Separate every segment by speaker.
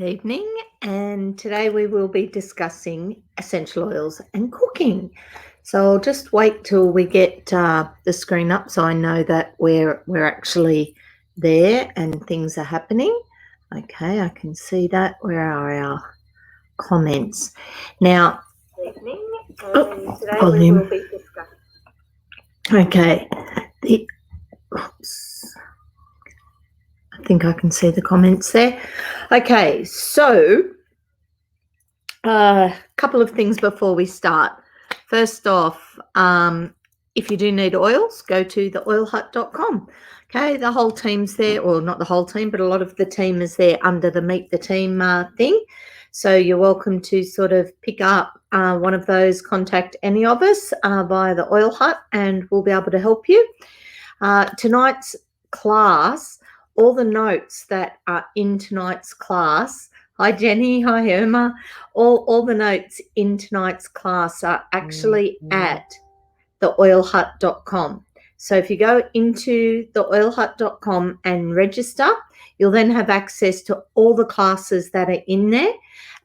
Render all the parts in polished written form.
Speaker 1: Evening, and today we will be discussing essential oils and cooking. So I'll just wait till we get the screen up so I know that we're actually there and things are happening. Okay, I can see that. Where are our comments? Now, evening, and today we will be discussing. Okay, oops. I think I can see the comments there. Okay, so a couple of things before we start. First off, if you do need oils, go to theoilhut.com. Okay, the whole team's there, or not the whole team, but a lot of the team is there under the Meet the Team thing. So you're welcome to sort of pick up one of those, contact any of us via the Oil Hut, and we'll be able to help you. Tonight's class, all the notes that are in tonight's class. Hi, Jenny. Hi, Irma. All the notes in tonight's class are actually at theoilhut.com. So if you go into theoilhut.com and register, you'll then have access to all the classes that are in there,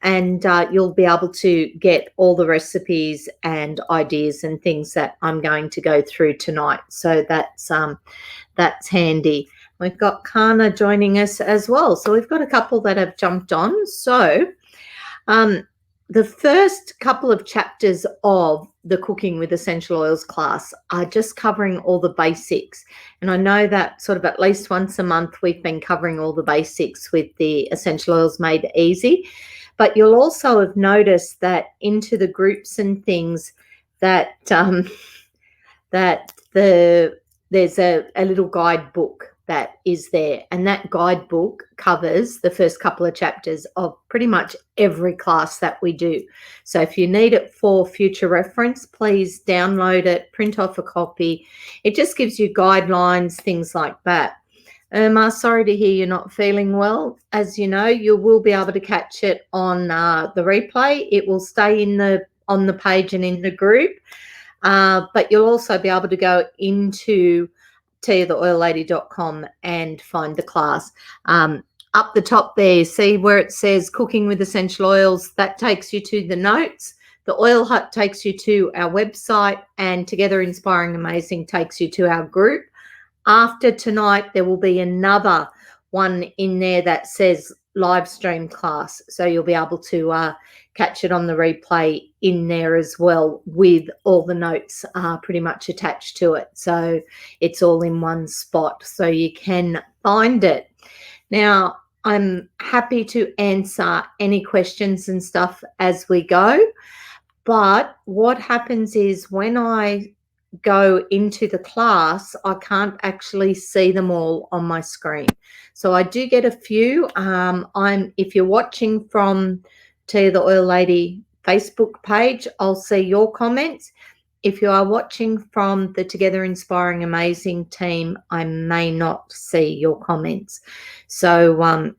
Speaker 1: and you'll be able to get all the recipes and ideas and things that I'm going to go through tonight. So that's handy. We've got Kana joining us as well. So we've got a couple that have jumped on. So the first couple of chapters of the Cooking with Essential Oils class are just covering all the basics. And I know that sort of at least once a month we've been covering all the basics with the Essential Oils Made Easy. But you'll also have noticed that into the groups and things that there's a little guidebook that is there, and that guidebook covers the first couple of chapters of pretty much every class that we do. So if you need it for future reference, please download it, print off a copy. It just gives you guidelines, things like that. Irma, sorry to hear you're not feeling well. As you know, you will be able to catch it on the replay. It will stay on the page and in the group, but you'll also be able to go into TiaTheOilLady.com and find the class. Up the top there, see where it says Cooking with Essential Oils, that takes you to the notes. The Oil Hut takes you to our website, and Together Inspiring Amazing takes you to our group. After tonight, there will be another one in there that says live stream class. So you'll be able to catch it on the replay in there as well, with all the notes pretty much attached to it. So it's all in one spot, so you can find it. Now, I'm happy to answer any questions and stuff as we go. But what happens is when I go into the class, I can't actually see them all on my screen. So I do get a few. If you're watching from Tia the Oil Lady Facebook page, I'll see your comments. If you are watching from the Together Inspiring Amazing team, I may not see your comments. So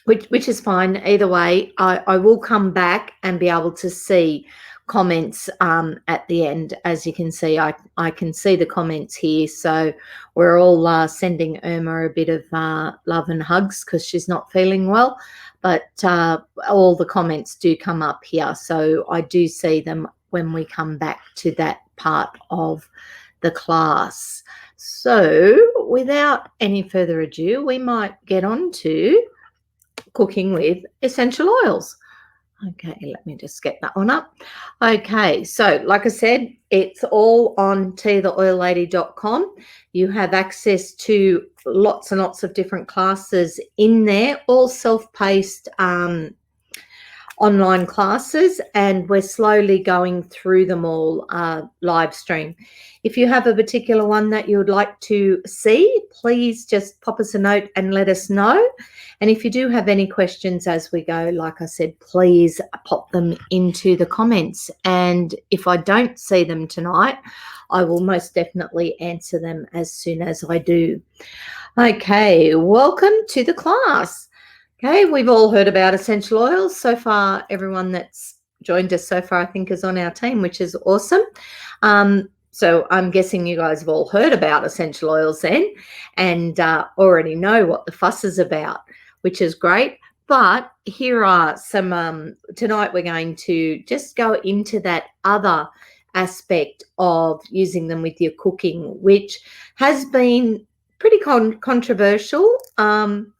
Speaker 1: which is fine. Either way, I will come back and be able to see comments at the end. As you can see, I can see the comments here. So we're all sending Irma a bit of love and hugs because she's not feeling well. But all the comments do come up here. So I do see them when we come back to that part of the class. So without any further ado, we might get on to Cooking with Essential Oils. Okay, let me just get that one up. Okay, so like I said, it's all on TiaTheOilLady.com. You have access to lots and lots of different classes in there, all self-paced online classes, and we're slowly going through them all live stream. If you have a particular one that you would like to see, please just pop us a note and let us know. And if you do have any questions as we go, like I said, please pop them into the comments. And if I don't see them tonight, I will most definitely answer them as soon as I do. Okay, welcome to the class. Okay, we've all heard about essential oils. So far, everyone that's joined us so far, I think, is on our team, which is awesome. So I'm guessing you guys have all heard about essential oils then and already know what the fuss is about, which is great. But here are some, tonight we're going to just go into that other aspect of using them with your cooking, which has been pretty controversial. And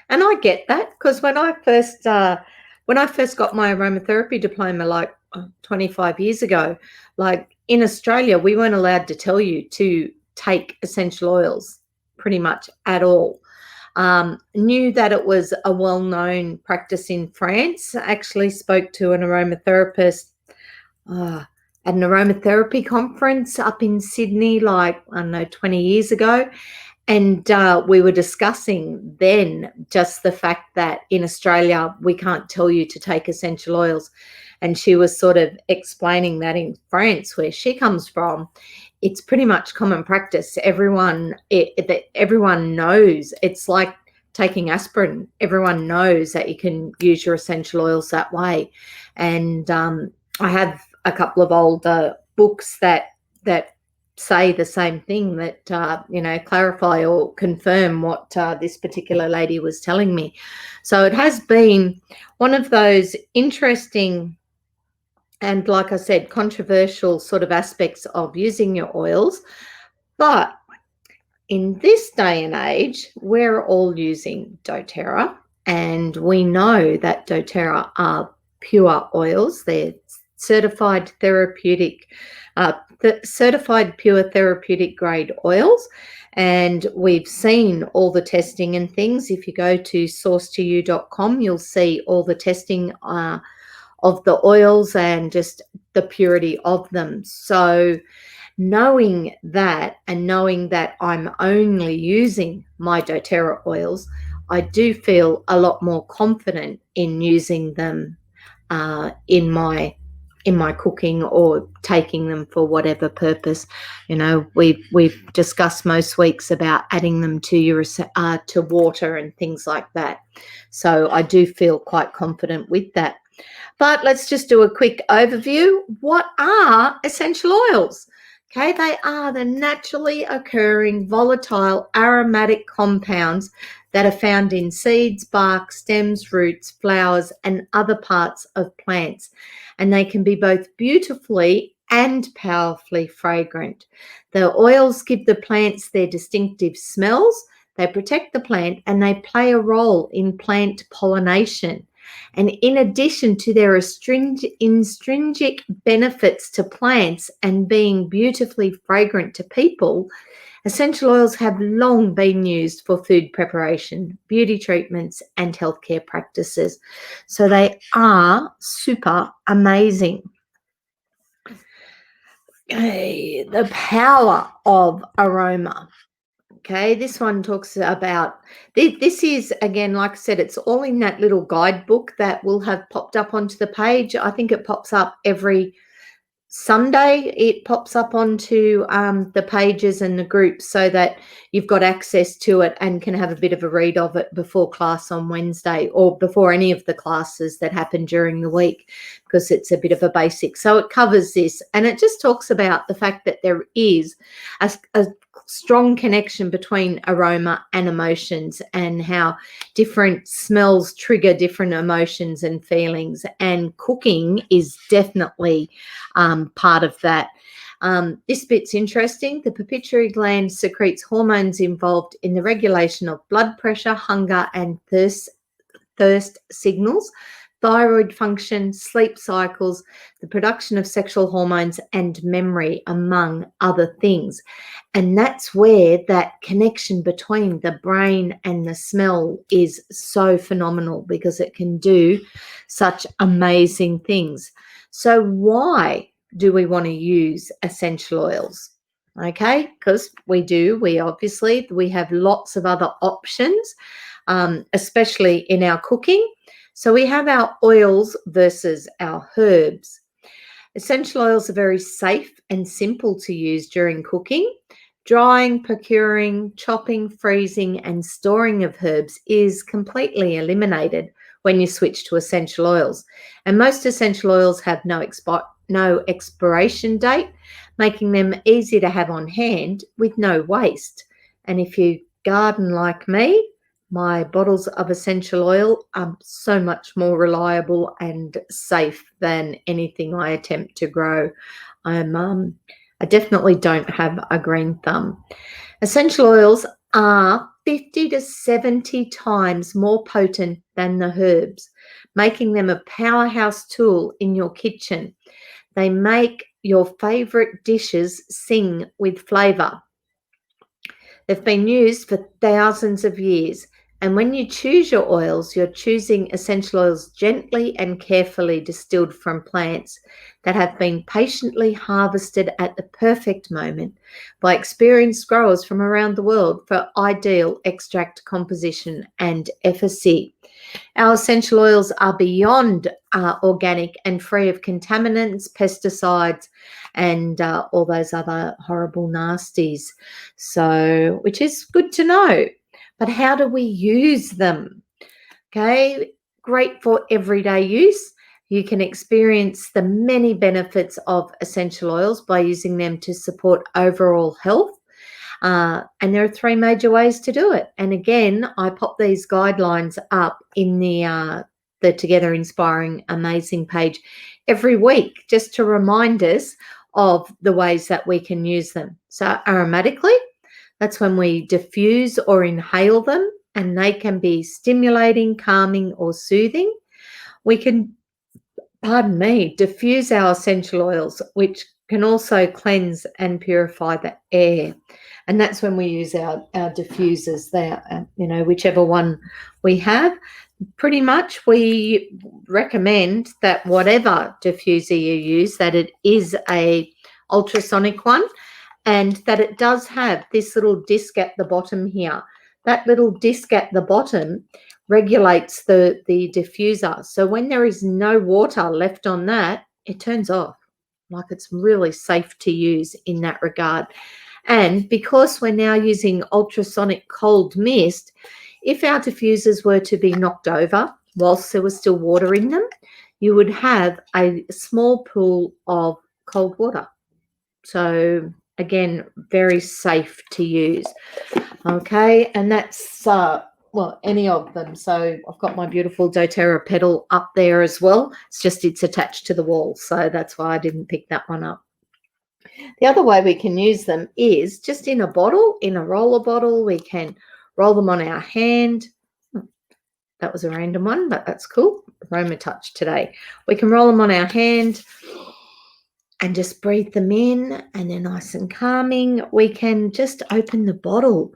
Speaker 1: I get that, because when I first got my aromatherapy diploma, like 25 years ago, like in Australia, we weren't allowed to tell you to take essential oils pretty much at all. Knew that it was a well-known practice in France. Actually spoke to an aromatherapist at an aromatherapy conference up in Sydney, like, I don't know, 20 years ago. And we were discussing then just the fact that in Australia, we can't tell you to take essential oils. And she was sort of explaining that in France, where she comes from, it's pretty much common practice. Everyone knows. It's like taking aspirin. Everyone knows that you can use your essential oils that way. And I have a couple of older books that say the same thing, that clarify or confirm what this particular lady was telling me. So it has been one of those interesting and, like I said, controversial sort of aspects of using your oils. But in this day and age, we're all using doTERRA, and we know that doTERRA are pure oils. They're certified pure therapeutic grade oils, and we've seen all the testing and things. If you go to source2u.com, you'll see all the testing of the oils and just the purity of them. So knowing that, and knowing that I'm only using my doTERRA oils, I do feel a lot more confident in using them in my cooking, or taking them for whatever purpose. We've discussed most weeks about adding them to your to water and things like that. So I do feel quite confident with that. But let's just do a quick overview. What are essential oils? Okay, they are the naturally occurring volatile aromatic compounds that are found in seeds, bark, stems, roots, flowers, and other parts of plants. And they can be both beautifully and powerfully fragrant. The oils give the plants their distinctive smells, they protect the plant, and they play a role in plant pollination. And in addition to their intrinsic benefits to plants and being beautifully fragrant to people, essential oils have long been used for food preparation, beauty treatments, and healthcare practices. So they are super amazing. Okay, the power of aroma. Okay, this one talks about, this is, again, like I said, it's all in that little guidebook that will have popped up onto the page. I think it pops up every Sunday. It pops up onto the pages and the groups, so that you've got access to it and can have a bit of a read of it before class on Wednesday, or before any of the classes that happen during the week, because it's a bit of a basic. So it covers this, and it just talks about the fact that there is a strong connection between aroma and emotions, and how different smells trigger different emotions and feelings, and cooking is definitely part of that. This bit's interesting. The pituitary gland secretes hormones involved in the regulation of blood pressure, hunger, and thirst signals, thyroid function, sleep cycles, the production of sexual hormones, and memory, among other things. And that's where that connection between the brain and the smell is so phenomenal, because it can do such amazing things. So why do we want to use essential oils? Okay, because we have lots of other options, especially in our cooking. So we have our oils versus our herbs. Essential oils are very safe and simple to use during cooking. Drying, procuring, chopping, freezing, and storing of herbs is completely eliminated when you switch to essential oils. And most essential oils have no expiration date, making them easy to have on hand with no waste. And if you garden like me, My bottles of essential oil are so much more reliable and safe than anything I attempt to grow. I definitely don't have a green thumb. Essential oils are 50 to 70 times more potent than the herbs, making them a powerhouse tool in your kitchen. They make your favorite dishes sing with flavor. They've been used for thousands of years. And when you choose your oils, you're choosing essential oils gently and carefully distilled from plants that have been patiently harvested at the perfect moment by experienced growers from around the world for ideal extract composition and efficacy. Our essential oils are beyond organic and free of contaminants, pesticides, and all those other horrible nasties. So, which is good to know. But how do we use them? Okay, great for everyday use. You can experience the many benefits of essential oils by using them to support overall health. And there are three major ways to do it. And again, I pop these guidelines up in the Together Inspiring Amazing page every week just to remind us of the ways that we can use them. So aromatically, that's when we diffuse or inhale them, and they can be stimulating, calming, or soothing. We can, diffuse our essential oils, which can also cleanse and purify the air. And that's when we use our diffusers there, whichever one we have. Pretty much we recommend that whatever diffuser you use, that it is a ultrasonic one, and that it does have this little disc at the bottom here. That little disc at the bottom regulates the diffuser. So when there is no water left on that, it turns off. Like, it's really safe to use in that regard. And because we're now using ultrasonic cold mist, if our diffusers were to be knocked over whilst there was still water in them, you would have a small pool of cold water. So again, very safe to use. Okay, and that's any of them. So I've got my beautiful doTERRA petal up there as well. It's attached to the wall, so that's why I didn't pick that one up. The other way we can use them is just in a bottle, in a roller bottle. We can roll them on our hand. That was a random one, but that's cool. Aroma touch today. We can roll them on our hand and just breathe them in, and they're nice and calming. We can just open the bottle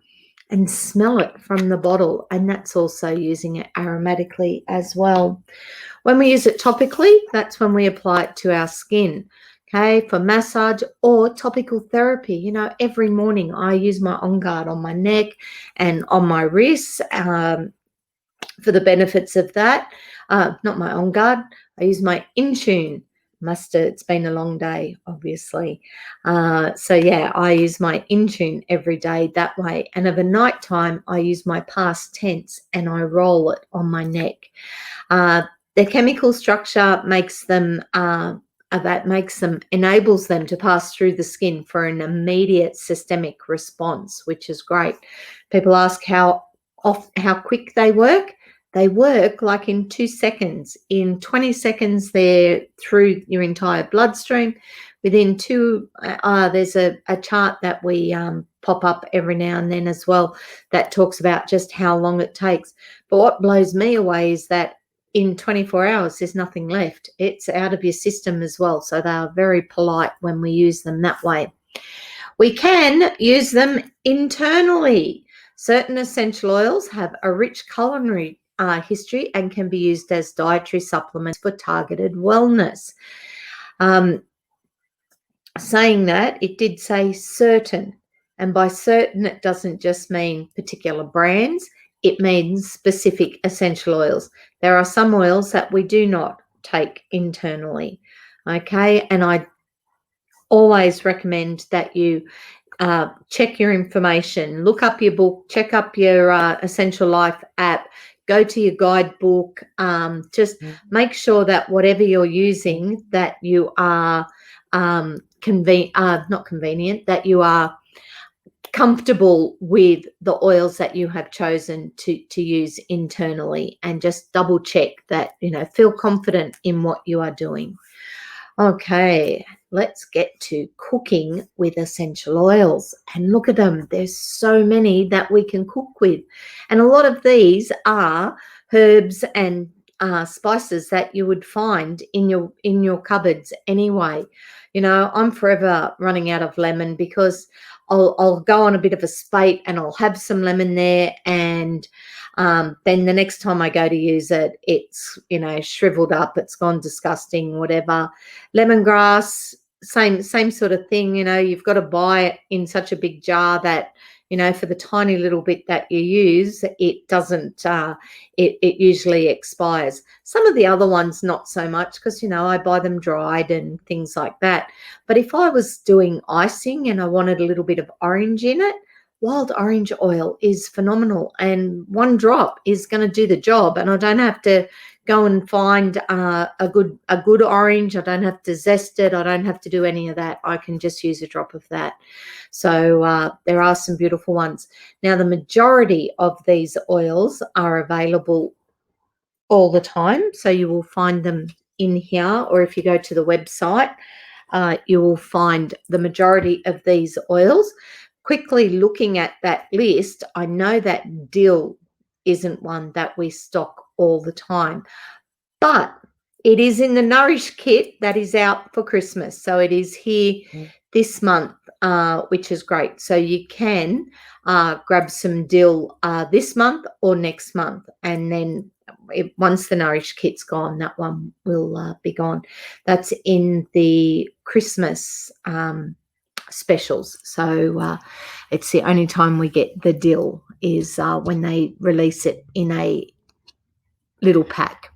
Speaker 1: and smell it from the bottle, and that's also using it aromatically as well. When we use it topically, that's when we apply it to our skin, okay, for massage or topical therapy. Every morning I use my On Guard on my neck and on my wrists for the benefits of that. Not my On Guard, I use my Intune. It's been a long day, obviously. So yeah, I use my Intune every day that way. And of a night time, I use my past tense and I roll it on my neck. The chemical structure enables them to pass through the skin for an immediate systemic response, which is great. People ask how quick they work. They work like in 2 seconds. In 20 seconds, they're through your entire bloodstream. Within there's a chart that we pop up every now and then as well that talks about just how long it takes. But what blows me away is that in 24 hours, there's nothing left. It's out of your system as well. So they are very polite when we use them that way. We can use them internally. Certain essential oils have a rich culinary history and can be used as dietary supplements for targeted wellness. Saying that, it did say certain, and by certain it doesn't just mean particular brands, it means specific essential oils. There are some oils that we do not take internally, okay, and I always recommend that you check your information, look up your book, check up your Essential Life app, go to your guidebook, just make sure that whatever you're using, that you are that you are comfortable with the oils that you have chosen to use internally, and just double check that, feel confident in what you are doing. Okay, let's get to cooking with essential oils, and look at them. There's so many that we can cook with, and a lot of these are herbs and spices that you would find in your cupboards anyway. I'm forever running out of lemon, because I'll go on a bit of a spate and I'll have some lemon there, and then the next time I go to use it, it's shriveled up, it's gone disgusting, whatever. Lemongrass, same sort of thing. You've got to buy it in such a big jar that for the tiny little bit that you use, it doesn't, it usually expires. Some of the other ones, not so much, because, I buy them dried and things like that. But if I was doing icing and I wanted a little bit of orange in it, wild orange oil is phenomenal, and one drop is going to do the job, and I don't have to go and find a good orange. I don't have to zest it. I don't have to do any of that. I can just use a drop of that. So there are some beautiful ones. Now, the majority of these oils are available all the time. So you will find them in here, or if you go to the website, you will find the majority of these oils. Quickly looking at that list, I know that dill isn't one that we stock all the time, but it is in the Nourish kit that is out for Christmas. So it is here this month, which is great. So you can grab some dill this month or next month, and then once the Nourish kit's gone, that one will be gone. That's in the Christmas specials. So it's the only time we get the dill is when they release it in a little pack.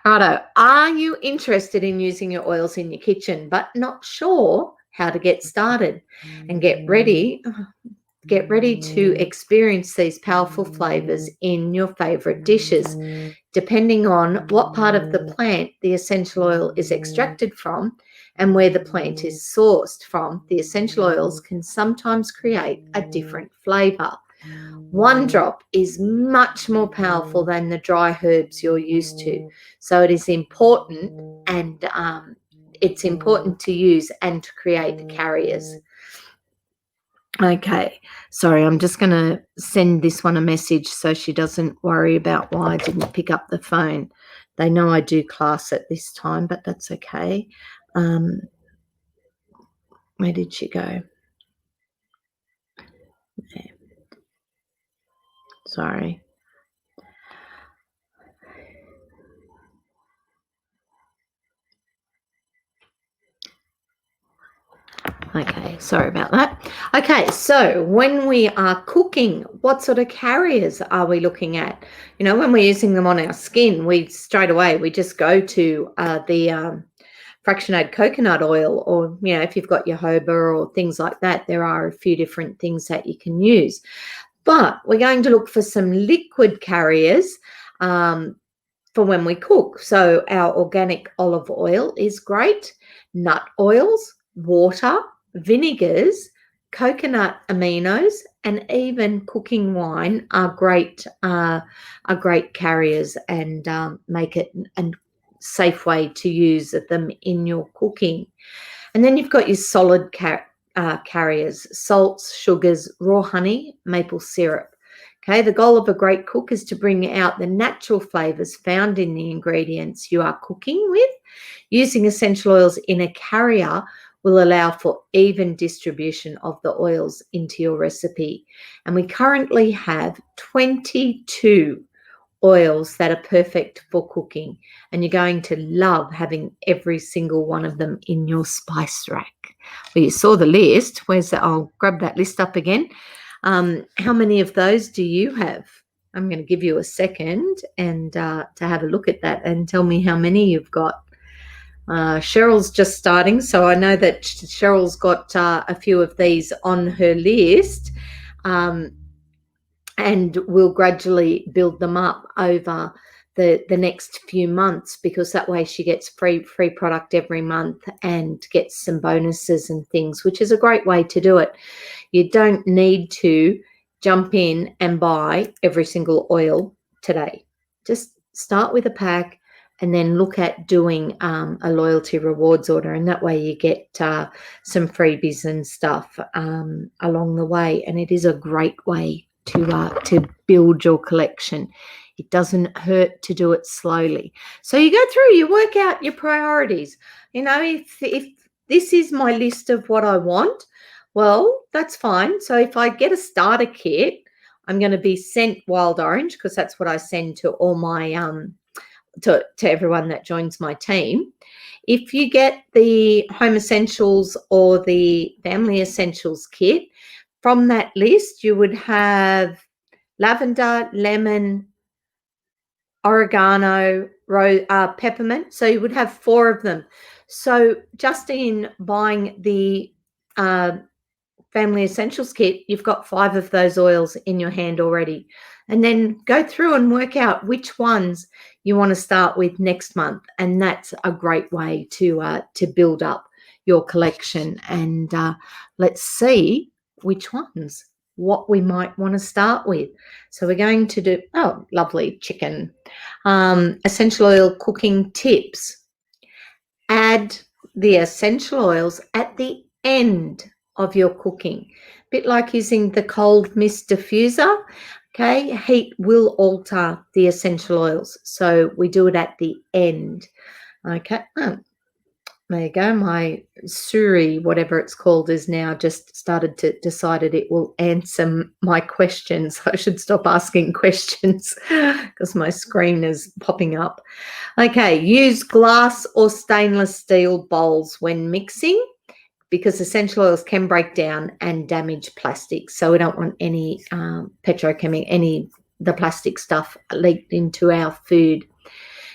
Speaker 1: Righto, are you interested in using your oils in your kitchen but not sure how to get started? And get ready to experience these powerful flavors in your favorite dishes. Depending on what part of the plant the essential oil is extracted from and where the plant is sourced from, the essential oils can sometimes create a different flavor. One drop is much more powerful than the dry herbs you're used to. So it is important, and it's important to use and to create the carriers. Okay, sorry, I'm just going to send this one a message so she doesn't worry about why I didn't pick up the phone. They know I do class at this time, but that's okay. Where did she go? There. Sorry. Okay, sorry about that. Okay, so when we are cooking, what sort of carriers are we looking at? When we're using them on our skin, we just go to the fractionated coconut oil, or, if you've got jojoba or things like that, there are a few different things that you can use. But we're going to look for some liquid carriers for when we cook. So our organic olive oil is great, nut oils, water, vinegars, coconut aminos, and even cooking wine are great carriers, and make it a safe way to use them in your cooking. And then you've got your solid carriers: salts, sugars, raw honey, maple syrup. Okay, the goal of a great cook is to bring out the natural flavors found in the ingredients you are cooking with. Using essential oils in a carrier will allow for even distribution of the oils into your recipe. And we currently have 22 oils that are perfect for cooking, and you're going to love having every single one of them in your spice rack. Well, you saw the list. I'll grab that list up again. How many of those do you have? I'm going to give you a second and to have a look at that and tell me how many you've got. Cheryl's just starting, so I know that Cheryl's got a few of these on her list, and we'll gradually build them up over the next few months, because that way she gets free product every month and gets some bonuses and things, which is a great way to do it. You don't need to jump in and buy every single oil today. Just start with a pack and then look at doing a loyalty rewards order, and that way you get some freebies and stuff along the way. And it is a great way to build your collection. It doesn't hurt to do it slowly. So you go through, you work out your priorities. You know, if this is my list of what I want, well, that's fine. So if I get a starter kit, I'm going to be sent Wild Orange, because that's what I send to all my to everyone that joins my team. If you get the Home Essentials or the Family Essentials kit, from that list you would have lavender, lemon, oregano, peppermint. So you would have 4 of them. So just in buying the Family Essentials kit, you've got 5 of those oils in your hand already. And then go through and work out which ones you want to start with next month. And that's a great way to build up your collection. And let's see which ones, what we might want to start with. So we're going to do, oh, lovely chicken. Essential oil cooking tips. Add the essential oils at the end of your cooking, a bit like using the cold mist diffuser. Okay, heat will alter the essential oils, so we do it at the end. Okay, there you go. My Suri, whatever it's called, is now just decided it will answer my questions. I should stop asking questions because my screen is popping up. Okay, use glass or stainless steel bowls when mixing, because essential oils can break down and damage plastic. So we don't want any the plastic stuff leaked into our food.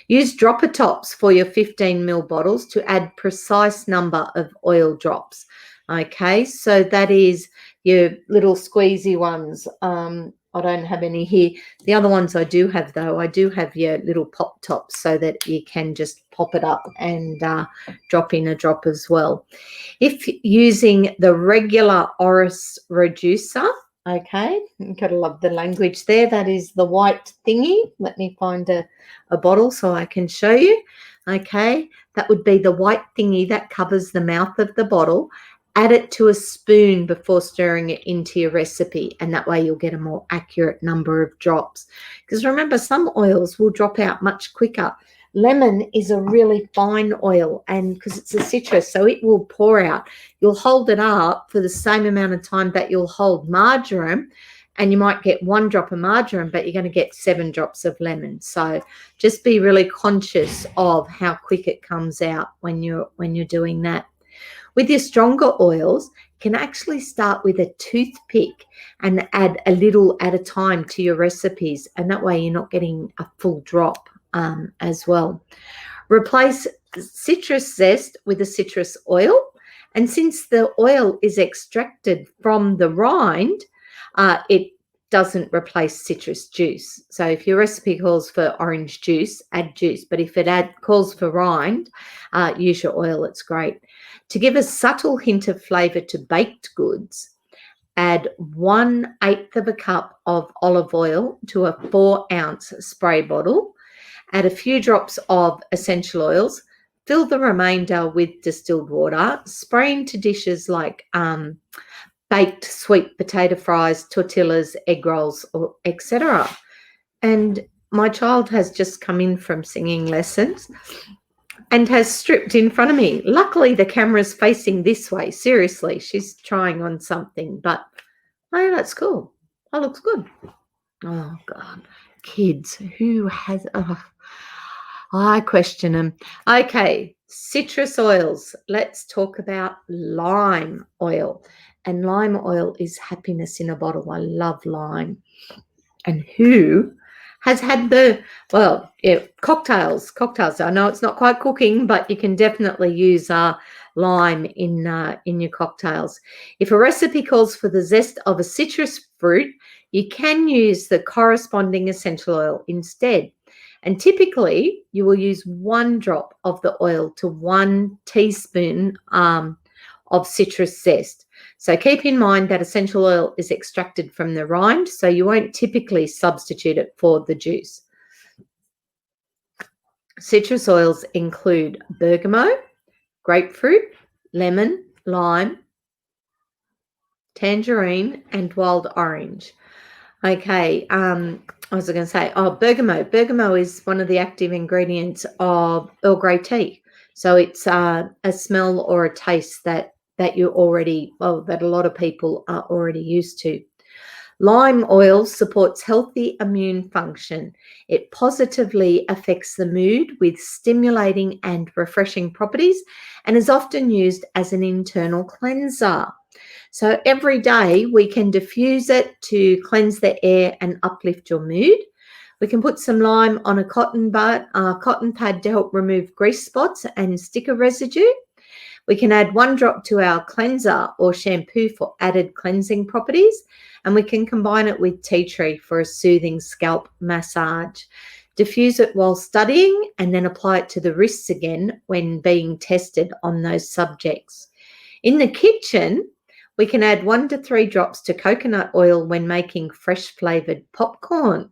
Speaker 1: Use dropper tops for your 15 ml bottles to add precise number of oil drops. Okay, so that is your little squeezy ones. I don't have any here. The other ones I do have, though, I do have your little pop tops so that you can just pop it up and drop in a drop as well. If using the regular Oris reducer, okay, you've got to love the language there. That is the white thingy. Let me find a bottle so I can show you. Okay, that would be the white thingy that covers the mouth of the bottle. Add it to a spoon before stirring it into your recipe, and that way you'll get a more accurate number of drops. Because remember, some oils will drop out much quicker. Lemon is a really fine oil, and because it's a citrus, so it will pour out. You'll hold it up for the same amount of time that you'll hold marjoram, and you might get 1 drop of marjoram, but you're going to get 7 drops of lemon. So just be really conscious of how quick it comes out when you're doing that. With your stronger oils, you can actually start with a toothpick and add a little at a time to your recipes, and that way you're not getting a full drop as well. Replace citrus zest with a citrus oil, and since the oil is extracted from the rind, it doesn't replace citrus juice. So if your recipe calls for orange juice, add juice, but if it calls for rind, use your oil. It's great. To give a subtle hint of flavour to baked goods, add 1/8 of a cup of olive oil to a 4-ounce spray bottle. Add a few drops of essential oils. Fill the remainder with distilled water. Spray into dishes like baked sweet potato fries, tortillas, egg rolls, or etc. And my child has just come in from singing lessons and has stripped in front of me. Luckily, the camera's facing this way. Seriously, she's trying on something, but oh, that's cool. That looks good. Oh, God. Kids, who has... Oh, I question them. Okay, citrus oils. Let's talk about lime oil. And lime oil is happiness in a bottle. I love lime. And who has had cocktails. I know it's not quite cooking, but you can definitely use lime in your cocktails. If a recipe calls for the zest of a citrus fruit, you can use the corresponding essential oil instead. And typically, you will use 1 drop of the oil to 1 teaspoon of citrus zest. So keep in mind that essential oil is extracted from the rind, so you won't typically substitute it for the juice. Citrus oils include bergamot, grapefruit, lemon, lime, tangerine, and wild orange. Okay, I was going to say, bergamot. Bergamot is one of the active ingredients of Earl Grey tea. So it's a smell or a taste that you already, that a lot of people are already used to. Lime oil supports healthy immune function. It positively affects the mood with stimulating and refreshing properties and is often used as an internal cleanser. So every day we can diffuse it to cleanse the air and uplift your mood. We can put some lime on a cotton pad to help remove grease spots and sticker residue. We can add 1 drop to our cleanser or shampoo for added cleansing properties, and we can combine it with tea tree for a soothing scalp massage. Diffuse it while studying and then apply it to the wrists again when being tested on those subjects. In the kitchen, we can add 1 to 3 drops to coconut oil when making fresh flavoured popcorn.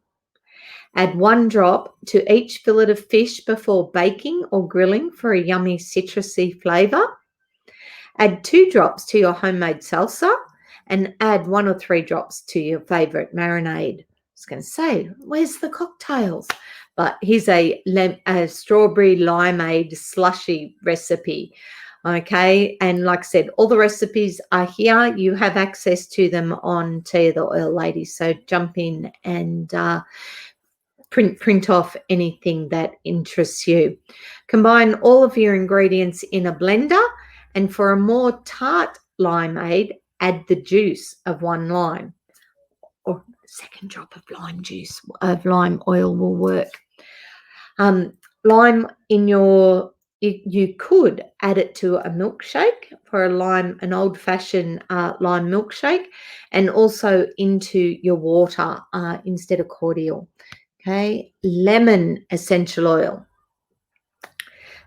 Speaker 1: Add 1 drop to each fillet of fish before baking or grilling for a yummy citrusy flavour. Add 2 drops to your homemade salsa and add 1 or 3 drops to your favourite marinade. I was going to say, where's the cocktails? But here's a strawberry limeade slushy recipe. Okay, and like I said, all the recipes are here. You have access to them on Tea of the Oil Lady. So jump in and print off anything that interests you. Combine all of your ingredients in a blender, and for a more tart limeade, add the juice of 1 lime, or a 2nd drop of lime oil will work. Lime in you could add it to a milkshake for an old-fashioned lime milkshake, and also into your water instead of cordial. Okay, lemon essential oil.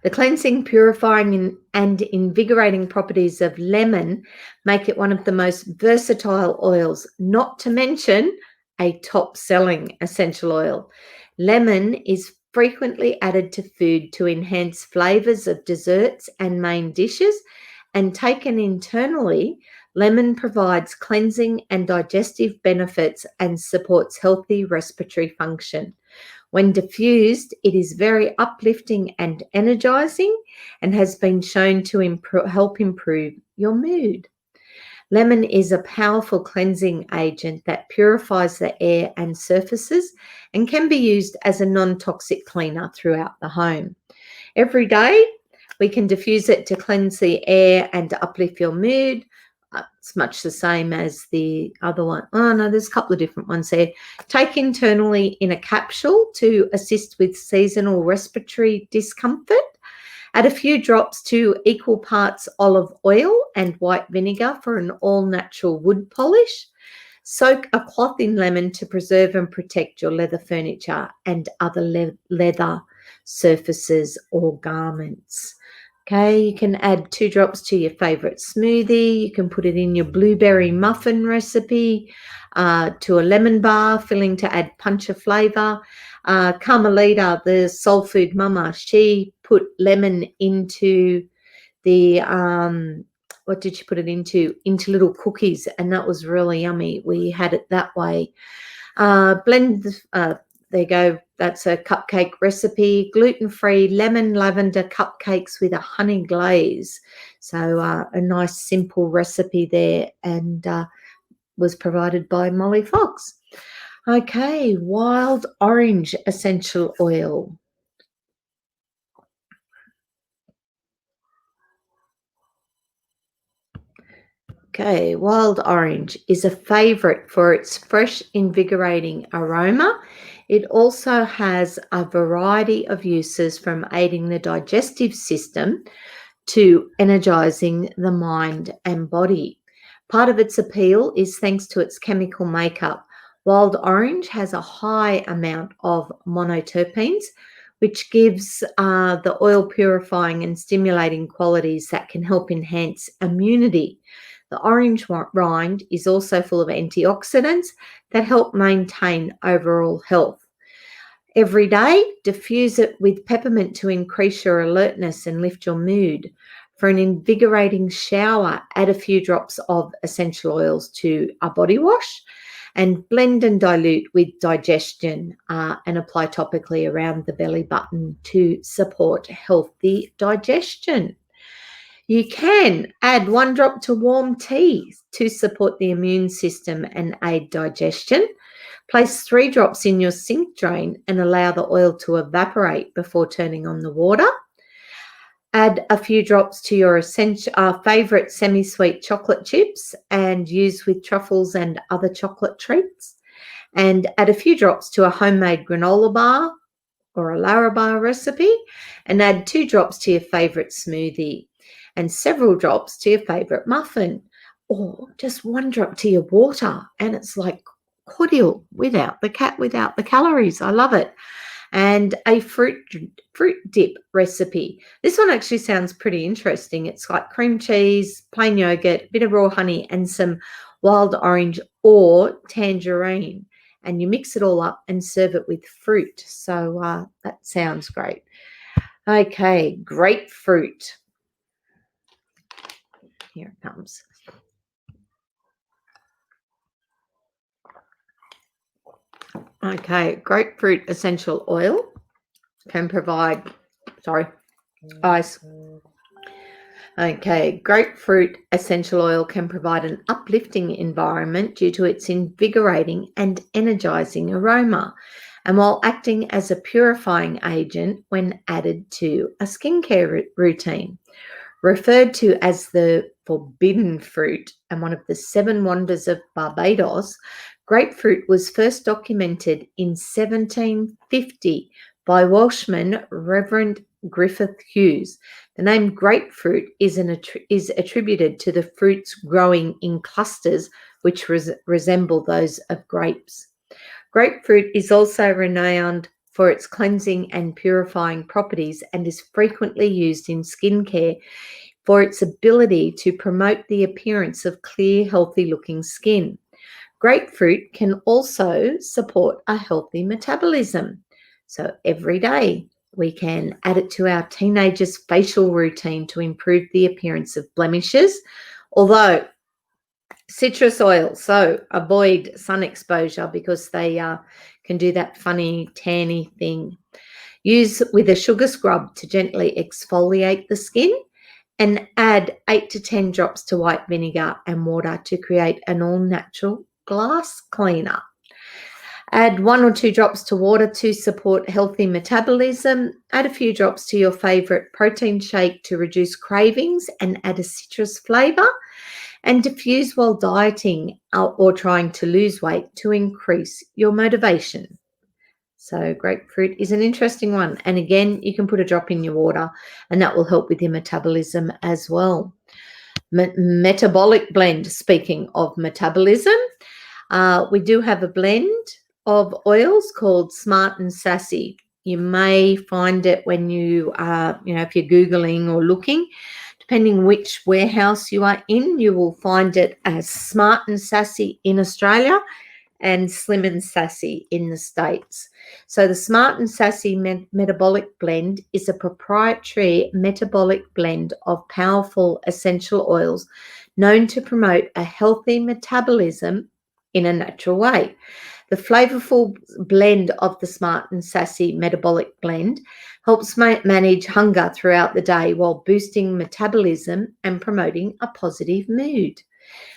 Speaker 1: The cleansing, purifying, and invigorating properties of lemon make it one of the most versatile oils, not to mention a top-selling essential oil. Lemon is frequently added to food to enhance flavors of desserts and main dishes, and taken internally, lemon provides cleansing and digestive benefits and supports healthy respiratory function. When diffused, it is very uplifting and energizing and has been shown to help improve your mood. Lemon is a powerful cleansing agent that purifies the air and surfaces and can be used as a non-toxic cleaner throughout the home. Every day, we can diffuse it to cleanse the air and to uplift your mood. It's much the same as the other one. Oh, no, there's a couple of different ones there. Take internally in a capsule to assist with seasonal respiratory discomfort. Add a few drops to equal parts olive oil and white vinegar for an all-natural wood polish. Soak a cloth in lemon to preserve and protect your leather furniture and other leather surfaces or garments. Okay, you can add 2 drops to your favourite smoothie. You can put it in your blueberry muffin recipe, to a lemon bar, filling to add punch of flavour. Carmelita, the soul food mama, she put lemon into the, what did she put it into? Into little cookies, and that was really yummy. We had it that way. There you go. That's a cupcake recipe, gluten-free lemon lavender cupcakes with a honey glaze. So a nice simple recipe there, and was provided by Molly Fox. Okay, wild orange essential oil. Okay, wild orange is a favourite for its fresh, invigorating aroma. It also has a variety of uses from aiding the digestive system to energising the mind and body. Part of its appeal is thanks to its chemical makeup. Wild orange has a high amount of monoterpenes, which gives the oil purifying and stimulating qualities that can help enhance immunity. The orange rind is also full of antioxidants that help maintain overall health. Every day, diffuse it with peppermint to increase your alertness and lift your mood. For an invigorating shower, add a few drops of essential oils to a body wash and blend and dilute with digestion and apply topically around the belly button to support healthy digestion. You can add 1 drop to warm tea to support the immune system and aid digestion. Place 3 drops in your sink drain and allow the oil to evaporate before turning on the water. Add a few drops to your favourite semi-sweet chocolate chips and use with truffles and other chocolate treats. And add a few drops to a homemade granola bar or a Larabar recipe, and add 2 drops to your favourite smoothie and several drops to your favourite muffin, or just 1 drop to your water, and it's like cordial without the calories. I love it. And a fruit dip recipe. This one actually sounds pretty interesting. It's like cream cheese, plain yogurt, a bit of raw honey, and some wild orange or tangerine. And you mix it all up and serve it with fruit. So that sounds great. Okay, grapefruit. Here it comes. Okay, grapefruit essential oil can provide, ice. Okay, grapefruit essential oil can provide an uplifting environment due to its invigorating and energizing aroma, and while acting as a purifying agent when added to a skincare routine. Referred to as the forbidden fruit and one of the 7 wonders of Barbados, grapefruit was first documented in 1750 by Welshman Reverend Griffith Hughes. The name grapefruit is attributed to the fruits growing in clusters which resemble those of grapes. Grapefruit is also renowned for its cleansing and purifying properties and is frequently used in skincare for its ability to promote the appearance of clear, healthy-looking skin. Grapefruit can also support a healthy metabolism. So every day we can add it to our teenagers' facial routine to improve the appearance of blemishes. Although citrus oil, so avoid sun exposure because they can do that funny tanny thing. Use with a sugar scrub to gently exfoliate the skin, and add 8 to 10 drops to white vinegar and water to create an all-natural glass cleaner. Add 1 or 2 drops to water to support healthy metabolism. Add a few drops to your favourite protein shake to reduce cravings and add a citrus flavour. And diffuse while dieting or trying to lose weight to increase your motivation. So grapefruit is an interesting one. And again, you can put a drop in your water and that will help with your metabolism as well. Metabolic blend, speaking of metabolism, we do have a blend of oils called Smart and Sassy. You may find it when you, if you're Googling or looking. Depending which warehouse you are in, you will find it as Smart and Sassy in Australia and Slim and Sassy in the States. So the Smart and Sassy Metabolic Blend is a proprietary metabolic blend of powerful essential oils known to promote a healthy metabolism in a natural way. The flavorful blend of the Smart and Sassy Metabolic Blend helps manage hunger throughout the day while boosting metabolism and promoting a positive mood.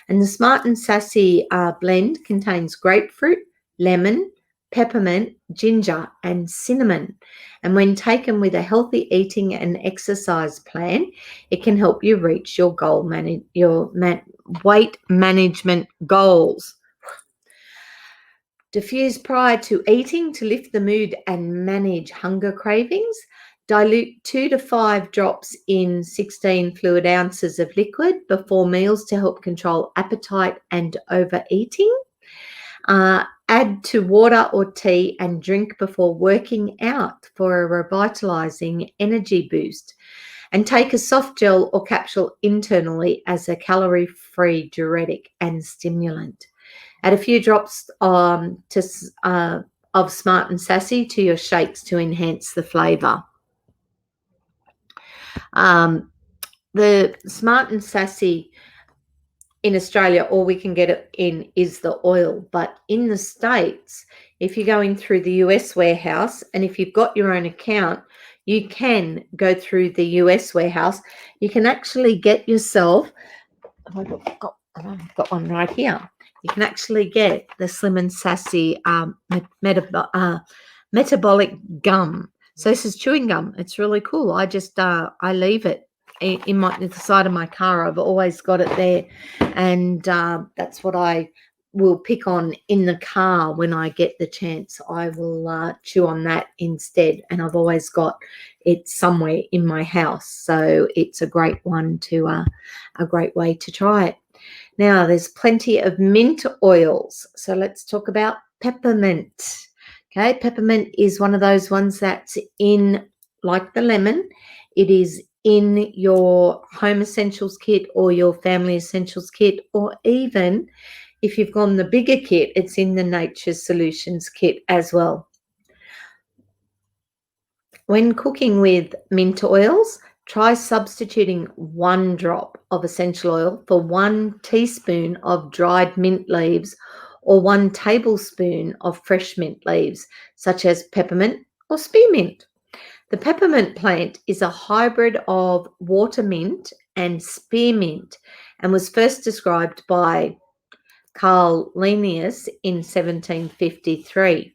Speaker 1: And the Smart and Sassy blend contains grapefruit, lemon, peppermint, ginger, and cinnamon. And when taken with a healthy eating and exercise plan, it can help you reach your weight management goals. Diffuse prior to eating to lift the mood and manage hunger cravings. Dilute 2 to 5 drops in 16 fluid ounces of liquid before meals to help control appetite and overeating. Add to water or tea and drink before working out for a revitalizing energy boost. And take a soft gel or capsule internally as a calorie-free diuretic and stimulant. Add a few drops of Smart and Sassy to your shakes to enhance the flavour. The Smart and Sassy in Australia, all we can get it in is the oil. But in the States, if you're going through the US warehouse and if you've got your own account, you can go through the US warehouse. You can actually get yourself, I've got one right here. You can actually get the Slim and Sassy metabolic gum. So this is chewing gum. It's really cool. I just I leave it in the side of my car. I've always got it there, and that's what I will pick on in the car when I get the chance. I will chew on that instead, and I've always got it somewhere in my house. So it's a great one to a great way to try it. Now there's plenty of mint oils. So let's talk about peppermint. Okay, peppermint is one of those ones that's in, like the lemon, it is in your home essentials kit or your family essentials kit, or even if you've gone the bigger kit, it's in the Nature's Solutions kit as well. When cooking with mint oils, try substituting 1 drop of essential oil for 1 teaspoon of dried mint leaves or 1 tablespoon of fresh mint leaves, such as peppermint or spearmint. The peppermint plant is a hybrid of water mint and spearmint and was first described by Carl Linnaeus in 1753.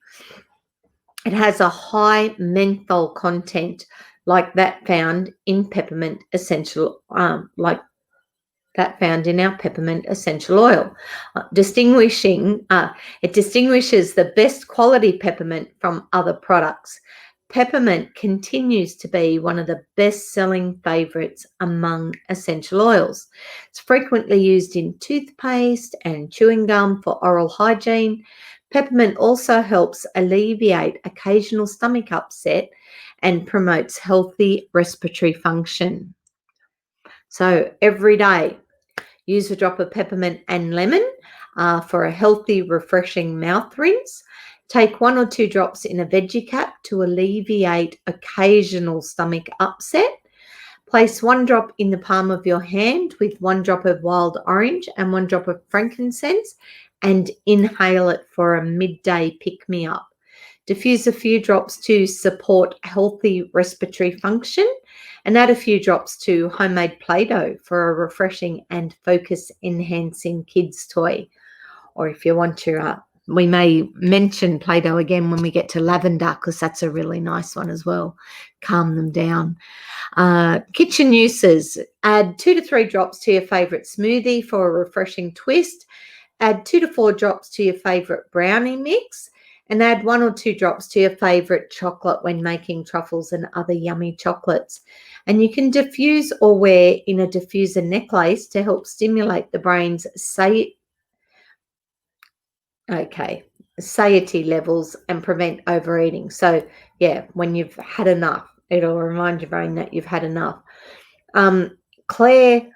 Speaker 1: It has a high menthol content like that found in peppermint essential, like that found in our peppermint essential oil. It distinguishes the best quality peppermint from other products. Peppermint continues to be one of the best-selling favourites among essential oils. It's frequently used in toothpaste and chewing gum for oral hygiene. Peppermint also helps alleviate occasional stomach upset and promotes healthy respiratory function. So every day, use a drop of peppermint and lemon for a healthy, refreshing mouth rinse. Take 1 or 2 drops in a veggie cap to alleviate occasional stomach upset. Place 1 drop in the palm of your hand with 1 drop of wild orange and 1 drop of frankincense and inhale it for a midday pick-me-up. Diffuse a few drops to support healthy respiratory function and add a few drops to homemade Play-Doh for a refreshing and focus-enhancing kids' toy. Or if you want to, we may mention Play-Doh again when we get to lavender, because that's a really nice one as well. Calm them down. Kitchen uses. Add 2 to 3 drops to your favourite smoothie for a refreshing twist. Add 2 to 4 drops to your favourite brownie mix. And add 1 or 2 drops to your favourite chocolate when making truffles and other yummy chocolates. And you can diffuse or wear in a diffuser necklace to help stimulate the brain's satiety levels and prevent overeating. So, yeah, when you've had enough, it'll remind your brain that you've had enough. Claire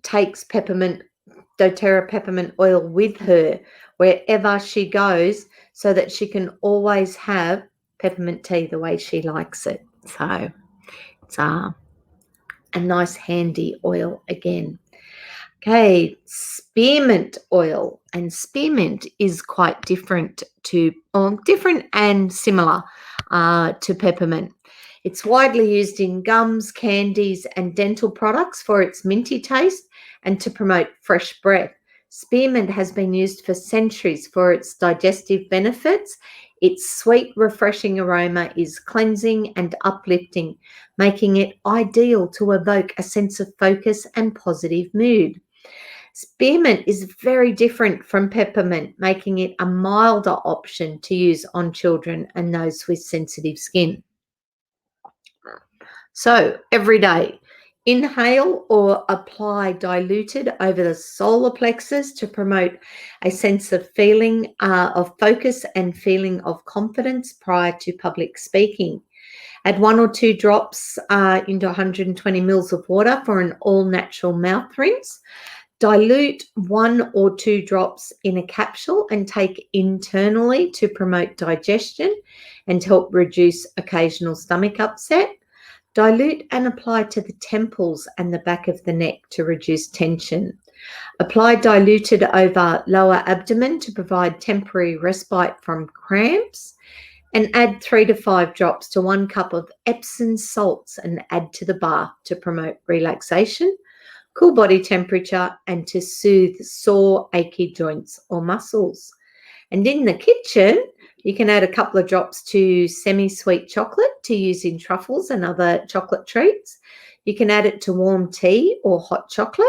Speaker 1: takes doTERRA peppermint oil with her wherever she goes so that she can always have peppermint tea the way she likes it. So it's a nice handy oil again. Okay, spearmint oil, and spearmint is quite different and similar to peppermint. It's widely used in gums, candies, and dental products for its minty taste and to promote fresh breath. Spearmint has been used for centuries for its digestive benefits. Its sweet, refreshing aroma is cleansing and uplifting, making it ideal to evoke a sense of focus and positive mood. Spearmint is very different from peppermint, making it a milder option to use on children and those with sensitive skin. So every day, Inhale or apply diluted over the solar plexus to promote a sense of feeling of focus and feeling of confidence prior to public speaking. Add 1 or 2 drops into 120 mils of water for an all-natural mouth rinse. Dilute 1 or 2 drops in a capsule and take internally to promote digestion and help reduce occasional stomach upset. Dilute and apply to the temples and the back of the neck to reduce tension. Apply diluted over lower abdomen to provide temporary respite from cramps. And add 3 to 5 drops to 1 cup of Epsom salts and add to the bath to promote relaxation, cool body temperature, and to soothe sore, achy joints or muscles. And in the kitchen, you can add a couple of drops to semi-sweet chocolate to use in truffles and other chocolate treats. You can add it to warm tea or hot chocolate.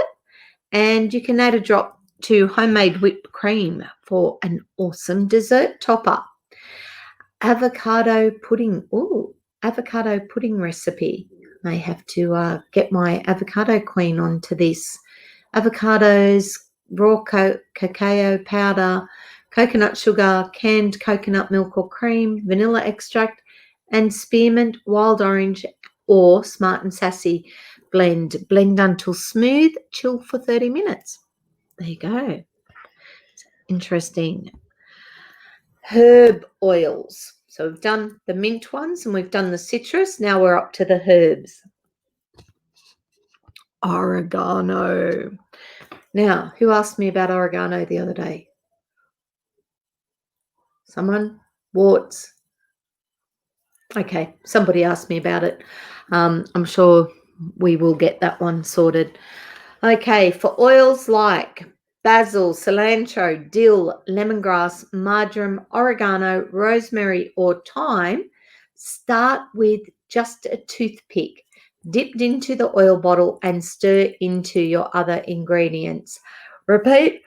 Speaker 1: And you can add a drop to homemade whipped cream for an awesome dessert topper. Avocado pudding. Ooh, avocado pudding recipe. May have to get my avocado queen onto this. Avocados, raw cacao powder, coconut sugar, canned coconut milk or cream, vanilla extract, and spearmint, wild orange, or Smart and Sassy blend. Blend until smooth, chill for 30 minutes. There you go. Interesting. Herb oils. So we've done the mint ones and we've done the citrus. Now we're up to the herbs. Oregano. Now, who asked me about oregano the other day? Someone? Warts? Okay, somebody asked me about it. I'm sure we will get that one sorted. Okay, for oils like basil, cilantro, dill, lemongrass, marjoram, oregano, rosemary, or thyme, start with just a toothpick dipped into the oil bottle and stir into your other ingredients. Repeat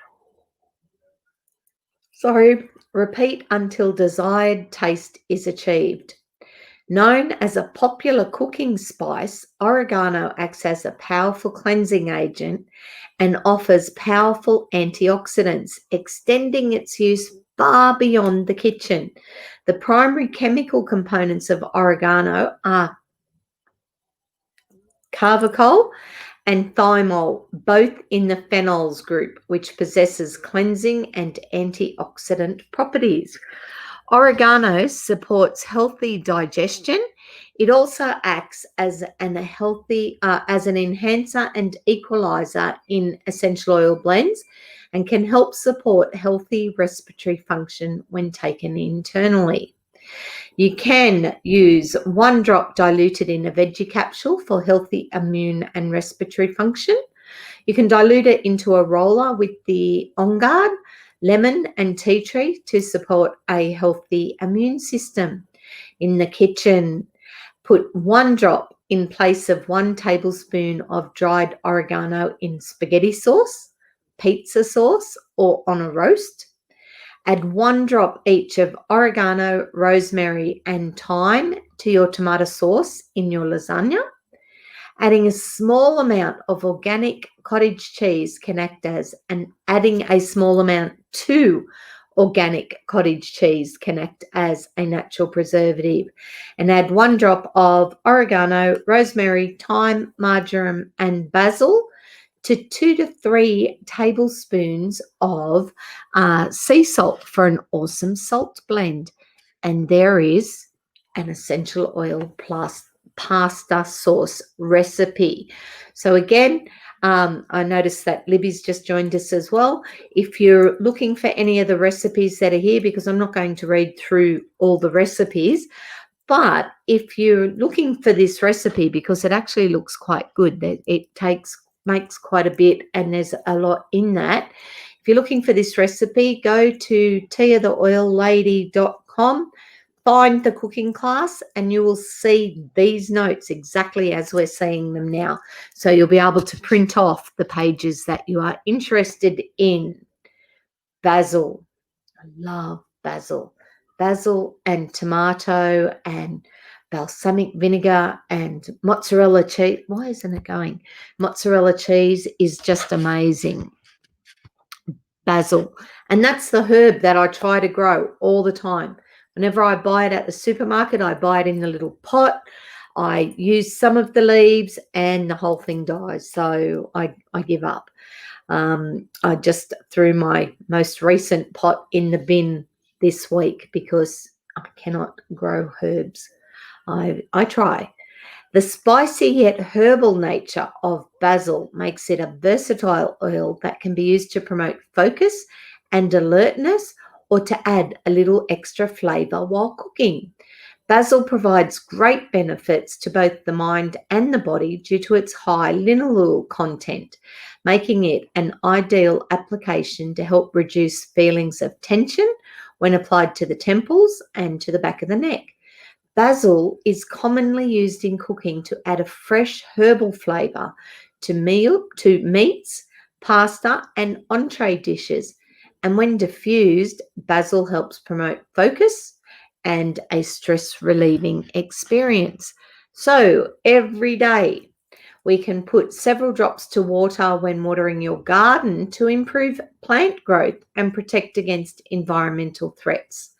Speaker 1: until desired taste is achieved. Known as a popular cooking spice, oregano acts as a powerful cleansing agent and offers powerful antioxidants, extending its use far beyond the kitchen. The primary chemical components of oregano are carvacol and thymol, both in the phenols group, which possesses cleansing and antioxidant properties. Oregano supports healthy digestion. It also acts as an enhancer and equalizer in essential oil blends and can help support healthy respiratory function when taken internally. You can use 1 drop diluted in a veggie capsule for healthy immune and respiratory function. You can dilute it into a roller with the On Guard, lemon and tea tree to support a healthy immune system. In the kitchen, put 1 drop in place of 1 tablespoon of dried oregano in spaghetti sauce, pizza sauce, or on a roast. Add 1 drop each of oregano, rosemary, and thyme to your tomato sauce in your lasagna. Adding a small amount of organic cottage cheese can act as, and adding a small amount to organic cottage cheese can act as a natural preservative. And add 1 drop of oregano, rosemary, thyme, marjoram, and basil to 2 to 3 tablespoons of sea salt for an awesome salt blend. And there is an essential oil plus pasta sauce recipe. So again, I noticed that Libby's just joined us as well. If you're looking for any of the recipes that are here, because I'm not going to read through all the recipes, but if you're looking for this recipe, because it actually looks quite good, it makes quite a bit and there's a lot in that. If you're looking for this recipe, go to tiatheoillady.com, find the cooking class, and you will see these notes exactly as we're seeing them now. So you'll be able to print off the pages that you are interested in. Basil. I love basil. Basil and tomato and balsamic vinegar and mozzarella cheese. Why isn't it going? Mozzarella cheese is just amazing. Basil. And that's the herb that I try to grow all the time. Whenever I buy it at the supermarket, I buy it in the little pot. I use some of the leaves and the whole thing dies. So I give up. I just threw my most recent pot in the bin this week because I cannot grow herbs. I try. The spicy yet herbal nature of basil makes it a versatile oil that can be used to promote focus and alertness or to add a little extra flavour while cooking. Basil provides great benefits to both the mind and the body due to its high linalool content, making it an ideal application to help reduce feelings of tension when applied to the temples and to the back of the neck. Basil is commonly used in cooking to add a fresh herbal flavour to meats, pasta, and entree dishes. And when diffused, basil helps promote focus and a stress relieving experience. So every day we can put several drops to water when watering your garden to improve plant growth and protect against environmental threats.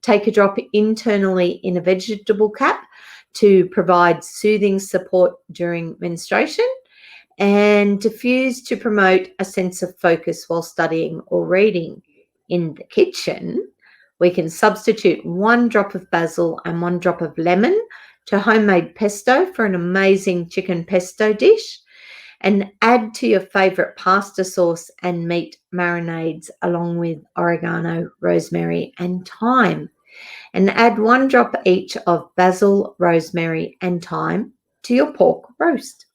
Speaker 1: Take a drop internally in a vegetable cap to provide soothing support during menstruation, and diffuse to promote a sense of focus while studying or reading. In the kitchen, we can substitute 1 drop of basil and 1 drop of lemon to homemade pesto for an amazing chicken pesto dish, and add to your favourite pasta sauce and meat marinades along with oregano, rosemary and thyme. And add 1 drop each of basil, rosemary and thyme to your pork roast.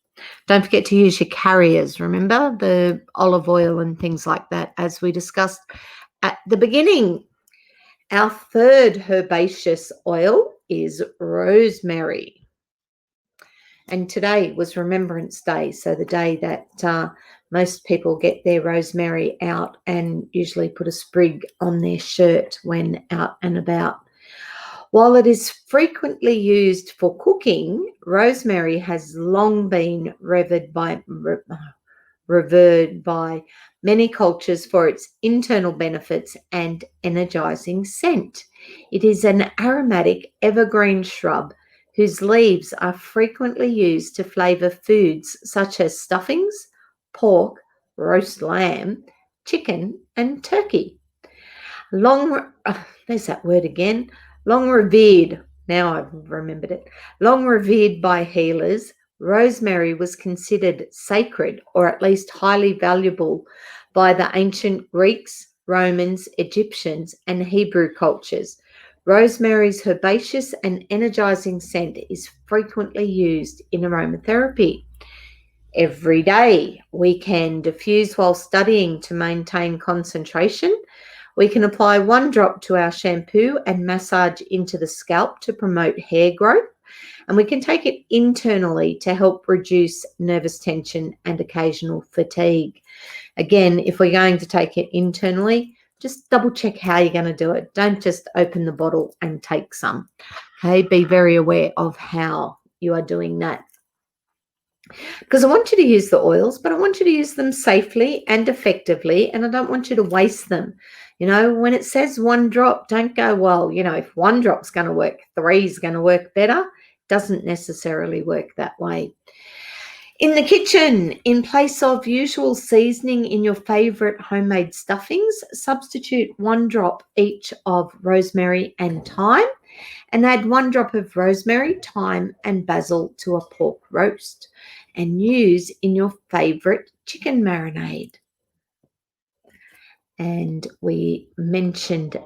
Speaker 1: Don't forget to use your carriers, remember, the olive oil and things like that, as we discussed at the beginning. Our third herbaceous oil is rosemary. And today was Remembrance Day, so the day that most people get their rosemary out and usually put a sprig on their shirt when out and about. While it is frequently used for cooking, rosemary has long been revered by many cultures for its internal benefits and energizing scent. It is an aromatic evergreen shrub whose leaves are frequently used to flavour foods such as stuffings, pork, roast lamb, chicken, and turkey. There's that word again. Long revered, now I've remembered it. Long revered by healers, rosemary was considered sacred or at least highly valuable by the ancient Greeks, Romans, Egyptians, and Hebrew cultures. Rosemary's herbaceous and energizing scent is frequently used in aromatherapy. Every day we can diffuse while studying to maintain concentration. We can apply 1 drop to our shampoo and massage into the scalp to promote hair growth. And we can take it internally to help reduce nervous tension and occasional fatigue. Again, if we're going to take it internally, just double check how you're going to do it. Don't just open the bottle and take some. Okay, be very aware of how you are doing that. Because I want you to use the oils, but I want you to use them safely and effectively, and I don't want you to waste them. You know, when it says 1 drop, don't go, well, you know, if 1 drop's going to work, 3 is going to work better. Doesn't necessarily work that way. In the kitchen, in place of usual seasoning in your favourite homemade stuffings, substitute 1 drop each of rosemary and thyme, and add 1 drop of rosemary, thyme, and basil to a pork roast, and use in your favourite chicken marinade. And we mentioned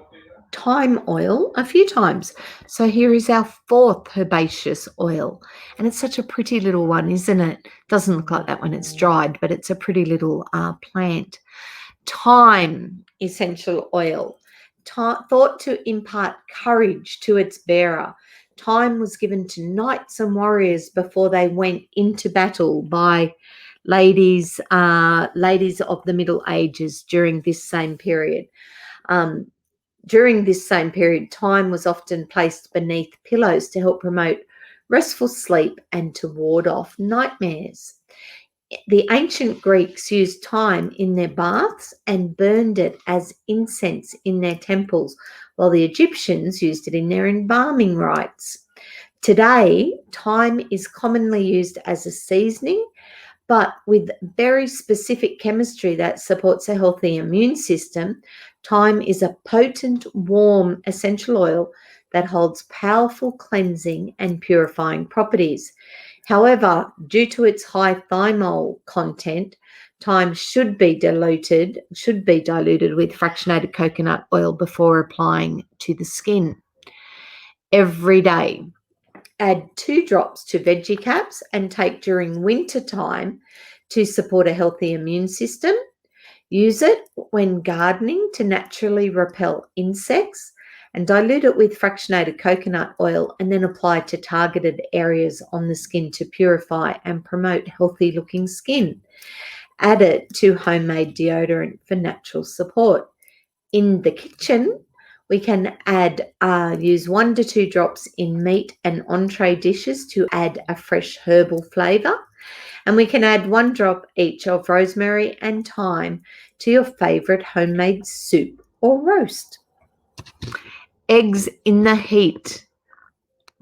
Speaker 1: thyme oil a few times. So here is our 4th herbaceous oil. And it's such a pretty little one, isn't it? Doesn't look like that when it's dried, but it's a pretty little plant. Thyme essential oil, thought to impart courage to its bearer. Thyme was given to knights and warriors before they went into battle by ladies of the Middle Ages during this same period. During this same period, thyme was often placed beneath pillows to help promote restful sleep and to ward off nightmares. The ancient Greeks used thyme in their baths and burned it as incense in their temples, while the Egyptians used it in their embalming rites. Today, thyme is commonly used as a seasoning, but with very specific chemistry that supports a healthy immune system. Thyme is a potent, warm essential oil that holds powerful cleansing and purifying properties. However, due to its high thymol content, thyme should be diluted with fractionated coconut oil before applying to the skin. Every day, add 2 drops to veggie caps and take during winter time to support a healthy immune system. Use it when gardening to naturally repel insects, and dilute it with fractionated coconut oil and then apply to targeted areas on the skin to purify and promote healthy looking skin. Add it to homemade deodorant for natural support. In the kitchen, we can use 1 to 2 drops in meat and entree dishes to add a fresh herbal flavour. And we can add 1 drop each of rosemary and thyme to your favourite homemade soup or roast. Eggs in the heat.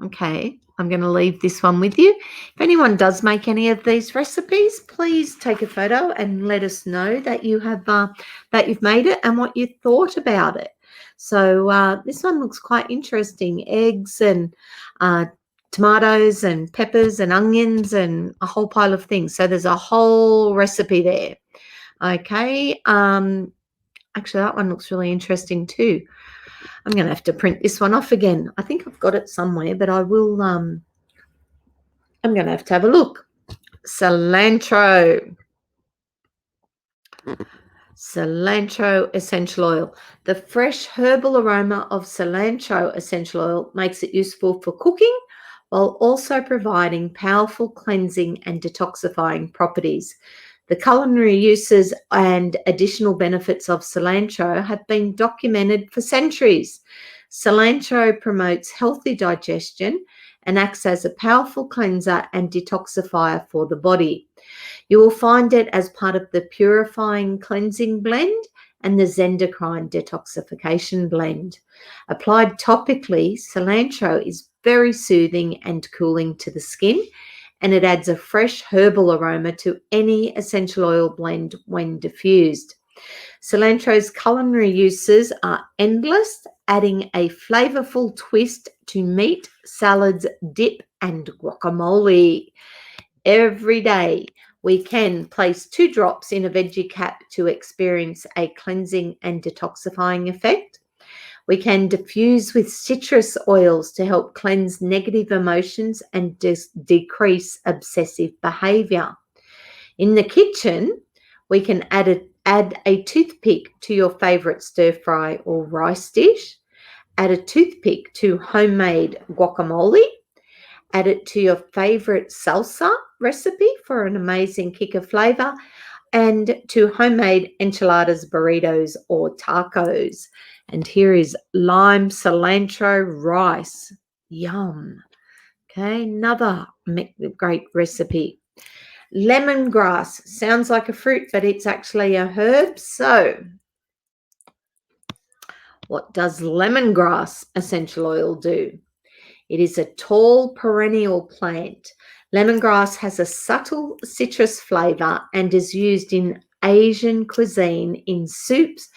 Speaker 1: Okay, I'm going to leave this one with you. If anyone does make any of these recipes, please take a photo and let us know that you have that you've made it and what you thought about it. So this one looks quite interesting. Eggs and tomatoes and peppers and onions and a whole pile of things. So there's a whole recipe there. Okay. Actually, that one looks really interesting too. I'm going to have to print this one off again. I think I've got it somewhere, but I will. I'm going to have a look. Cilantro essential oil. The fresh herbal aroma of cilantro essential oil makes it useful for cooking, while also providing powerful cleansing and detoxifying properties. The culinary uses and additional benefits of cilantro have been documented for centuries. Cilantro promotes healthy digestion and acts as a powerful cleanser and detoxifier for the body. You will find it as part of the Purifying Cleansing Blend and the Zendocrine Detoxification Blend. Applied topically, cilantro is very soothing and cooling to the skin, and it adds a fresh herbal aroma to any essential oil blend when diffused. Cilantro's culinary uses are endless, adding a flavorful twist to meat, salads, dip, and guacamole. Every day, we can place 2 drops in a veggie cap to experience a cleansing and detoxifying effect. We can diffuse with citrus oils to help cleanse negative emotions and decrease obsessive behavior. In the kitchen, we can add a toothpick to your favorite stir fry or rice dish. Add a toothpick to homemade guacamole. Add it to your favorite salsa recipe for an amazing kick of flavor, and to homemade enchiladas, burritos, or tacos. And here is lime cilantro rice. Yum. Okay, another great recipe. Lemongrass sounds like a fruit, but it's actually a herb. So what does lemongrass essential oil do? It is a tall perennial plant. Lemongrass has a subtle citrus flavour and is used in Asian cuisine in soups,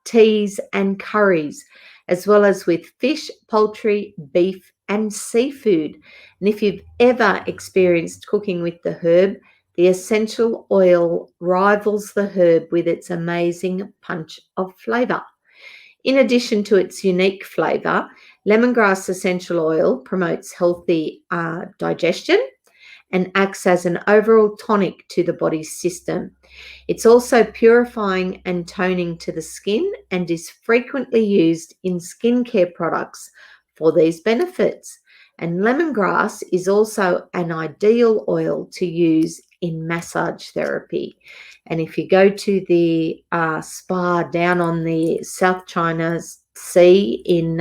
Speaker 1: teas and curries, as well as with fish, poultry, beef and seafood. And if you've ever experienced cooking with the herb, the essential oil rivals the herb with its amazing punch of flavour. In addition to its unique flavour, lemongrass essential oil promotes healthy digestion and acts as an overall tonic to the body's system. It's also purifying and toning to the skin and is frequently used in skincare products for these benefits. And lemongrass is also an ideal oil to use in massage therapy. And if you go to the spa down on the South China Sea in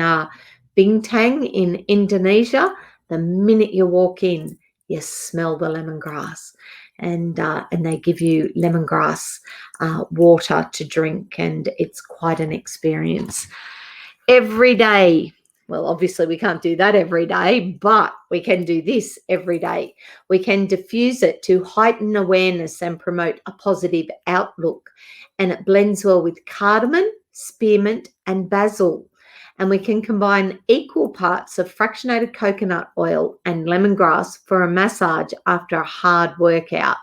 Speaker 1: Bintang in Indonesia, The minute you walk in, you smell the lemongrass, and they give you lemongrass water to drink, and it's quite an experience. Every day, well, obviously we can't do that every day, but we can do this every day. We can diffuse it to heighten awareness and promote a positive outlook, and it blends well with cardamom, spearmint, and basil. And we can combine equal parts of fractionated coconut oil and lemongrass for a massage after a hard workout.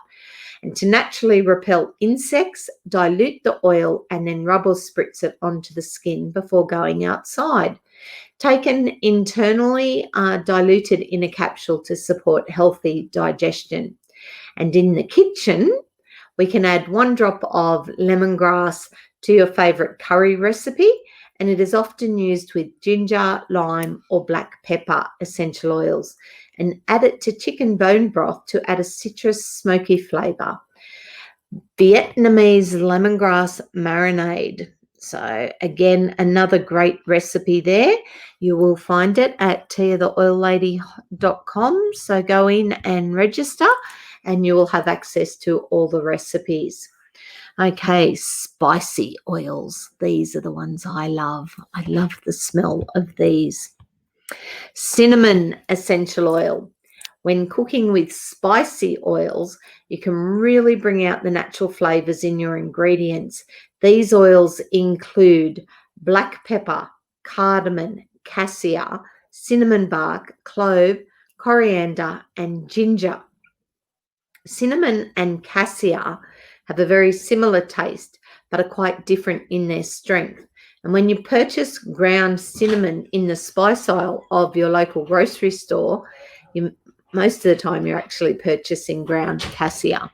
Speaker 1: And to naturally repel insects, dilute the oil and then rub or spritz it onto the skin before going outside. Taken internally, diluted in a capsule to support healthy digestion. And in the kitchen, we can add 1 drop of lemongrass to your favourite curry recipe, and it is often used with ginger, lime, or black pepper essential oils, and add it to chicken bone broth to add a citrus smoky flavour. Vietnamese lemongrass marinade. So again, another great recipe there. You will find it at tiatheoillady.com. So go in and register and you will have access to all the recipes. Okay, spicy oils. These are the ones I love. I love the smell of these. Cinnamon essential oil. When cooking with spicy oils, you can really bring out the natural flavors in your ingredients. These oils include black pepper, cardamom, cassia, cinnamon bark, clove, coriander, and ginger. Cinnamon and cassia have a very similar taste, but are quite different in their strength. And when you purchase ground cinnamon in the spice aisle of your local grocery store, most of the time you're actually purchasing ground cassia.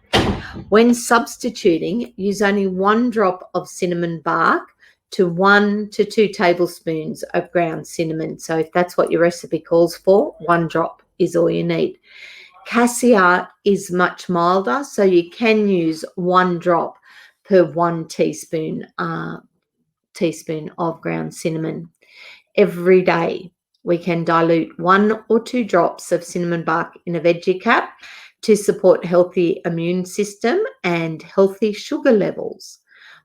Speaker 1: When substituting, use only 1 drop of cinnamon bark to 1 to 2 tablespoons of ground cinnamon. So if that's what your recipe calls for, 1 drop is all you need. Cassia is much milder, so you can use 1 drop per 1 teaspoon of ground cinnamon. Every day, we can dilute 1 or 2 drops of cinnamon bark in a veggie cap to support healthy immune system and healthy sugar levels.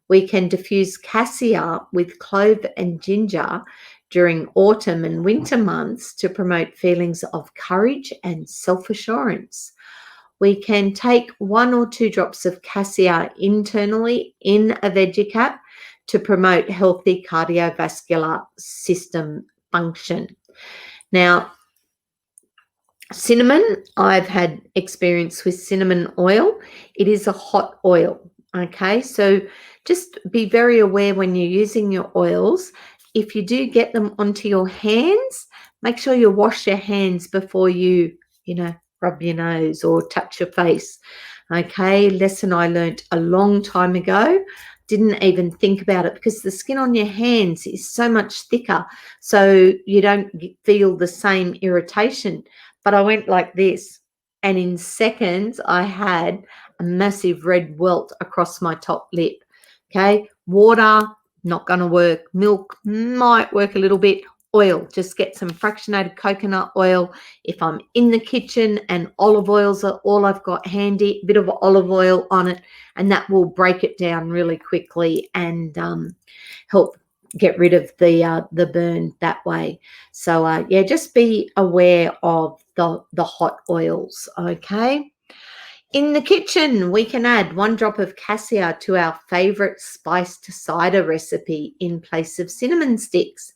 Speaker 1: We can diffuse cassia with clove and ginger during autumn and winter months to promote feelings of courage and self-assurance. We can take 1 or 2 drops of cassia internally in a veggie cap to promote healthy cardiovascular system function. Now, cinnamon, I've had experience with cinnamon oil. It is a hot oil, okay? So just be very aware when you're using your oils. If you do get them onto your hands, make sure you wash your hands before you rub your nose or touch your face, okay? Lesson I learned a long time ago. Didn't even think about it because the skin on your hands is so much thicker, so you don't feel the same irritation. But I went like this, and in seconds I had a massive red welt across my top lip. Okay, water, not going to work. Milk might work a little bit. Oil, just get some fractionated coconut oil. If I'm in the kitchen and olive oils are all I've got handy, a bit of olive oil on it, and that will break it down really quickly and help get rid of the burn that way. So yeah, just be aware of the hot oils, okay? In the kitchen, we can add 1 drop of cassia to our favorite spiced cider recipe in place of cinnamon sticks,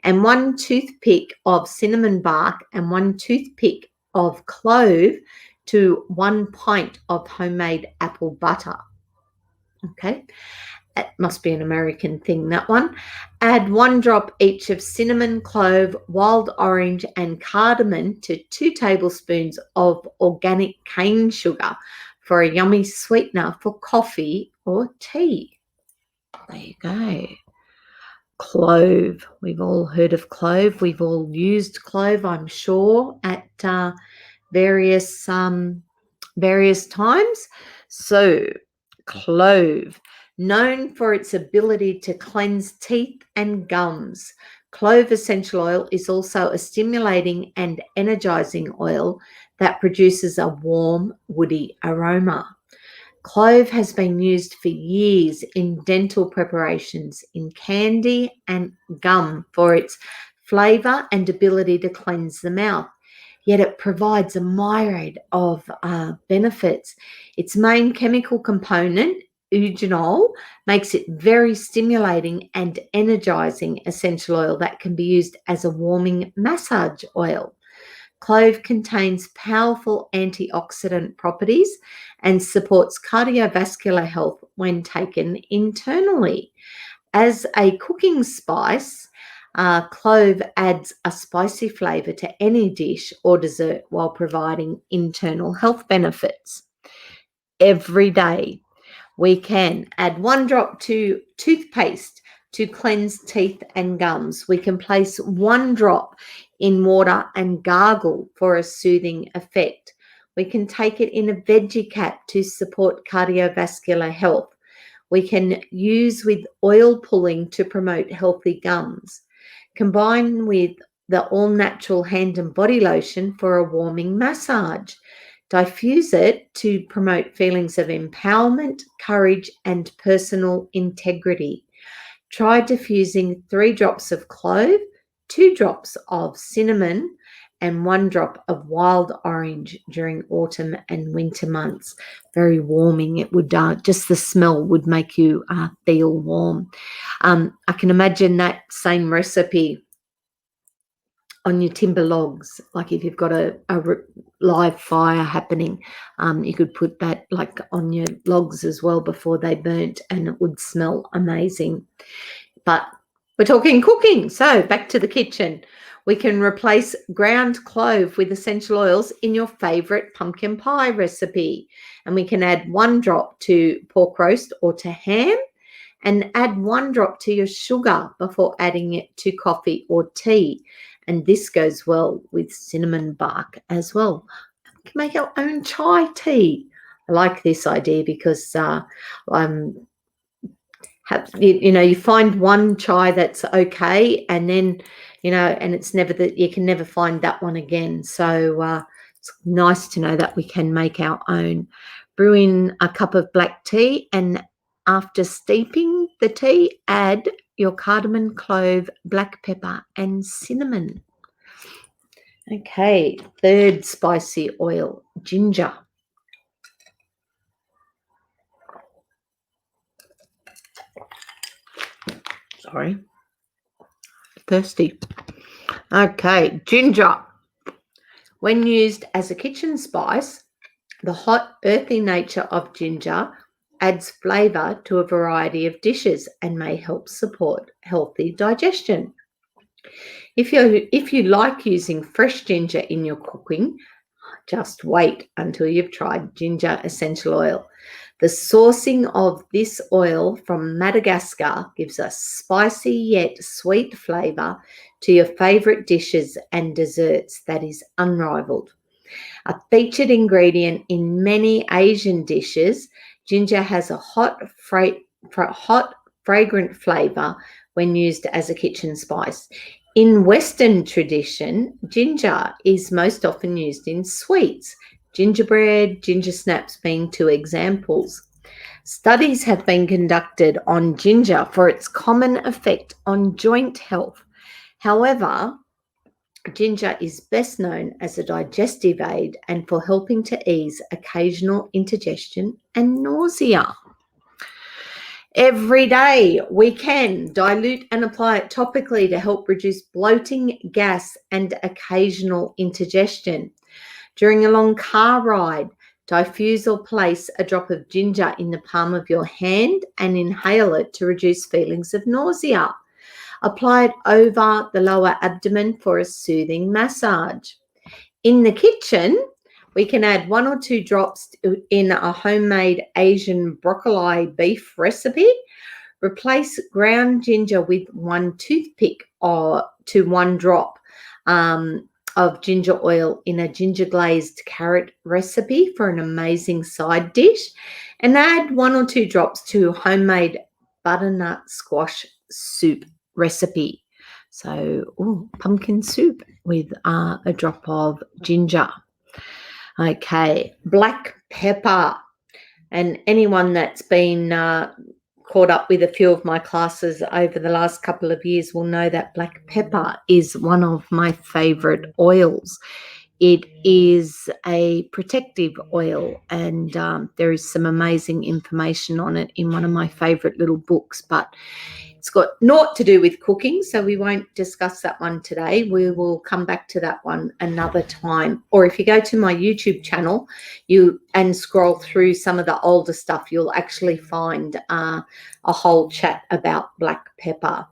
Speaker 1: and 1 toothpick of cinnamon bark and 1 toothpick of clove to 1 pint of homemade apple butter. Okay, that must be an American thing, that one. Add 1 drop each of cinnamon, clove, wild orange, and cardamom to 2 tablespoons of organic cane sugar for a yummy sweetener for coffee or tea. There you go. Clove. We've all heard of clove. We've all used clove, I'm sure, at various times. So, clove, known for its ability to cleanse teeth and gums, Clove essential oil is also a stimulating and energizing oil that produces a warm, woody aroma. Clove has been used for years in dental preparations, in candy and gum for its flavour and ability to cleanse the mouth. Yet it provides a myriad of benefits. Its main chemical component, eugenol, makes it very stimulating and energizing essential oil that can be used as a warming massage oil. Clove contains powerful antioxidant properties and supports cardiovascular health when taken internally. As a cooking spice, clove adds a spicy flavour to any dish or dessert while providing internal health benefits. Every day, we can add 1 drop to toothpaste to cleanse teeth and gums. We can place 1 drop in water and gargle for a soothing effect. We can take it in a veggie cap to support cardiovascular health. We can use with oil pulling to promote healthy gums. Combine with the all-natural hand and body lotion for a warming massage. Diffuse it to promote feelings of empowerment, courage, and personal integrity. Try diffusing 3 drops of clove, 2 drops of cinnamon, and 1 drop of wild orange during autumn and winter months. Very warming. It would just the smell would make you feel warm. I can imagine that same recipe on your timber logs. Like if you've got a live fire happening, you could put that like on your logs as well before they burnt, and it would smell amazing. But we're talking cooking, so back to the kitchen. We can replace ground clove with essential oils in your favourite pumpkin pie recipe. And we can add 1 drop to pork roast or to ham, and add 1 drop to your sugar before adding it to coffee or tea. And this goes well with cinnamon bark as well. We can make our own chai tea. I like this idea because you find one chai that's okay, and then and it's never that you can never find that one again. So it's nice to know that we can make our own. Brew in a cup of black tea, and after steeping the tea, add your cardamom, clove, black pepper, and cinnamon. Okay, third spicy oil, ginger. Sorry, thirsty. Okay, ginger. When used as a kitchen spice, the hot, earthy nature of ginger adds flavour to a variety of dishes and may help support healthy digestion. If you like using fresh ginger in your cooking, just wait until you've tried ginger essential oil. The sourcing of this oil from Madagascar gives a spicy yet sweet flavour to your favourite dishes and desserts that is unrivaled. A featured ingredient in many Asian dishes, ginger has a hot, fragrant flavour when used as a kitchen spice. In Western tradition, ginger is most often used in sweets, gingerbread, ginger snaps being 2 examples. Studies have been conducted on ginger for its common effect on joint health. However, ginger is best known as a digestive aid and for helping to ease occasional indigestion and nausea. Every day we can dilute and apply it topically to help reduce bloating, gas, and occasional indigestion. During a long car ride, diffuse or place a drop of ginger in the palm of your hand and inhale it to reduce feelings of nausea. Apply it over the lower abdomen for a soothing massage. In the kitchen, we can add 1 or 2 drops in a homemade Asian broccoli beef recipe. Replace ground ginger with 1 toothpick or to 1 drop of ginger oil in a ginger glazed carrot recipe for an amazing side dish, and add 1 or 2 drops to homemade butternut squash soup recipe. So, pumpkin soup with a drop of ginger. Okay, black pepper. And anyone that's been caught up with a few of my classes over the last couple of years will know that black pepper is one of my favorite oils. It is a protective oil, and there is some amazing information on it in one of my favorite little books, but it's got naught to do with cooking, so we won't discuss that one today. We will come back to that one another time. Or if you go to my YouTube channel and scroll through some of the older stuff, you'll actually find a whole chat about black pepper.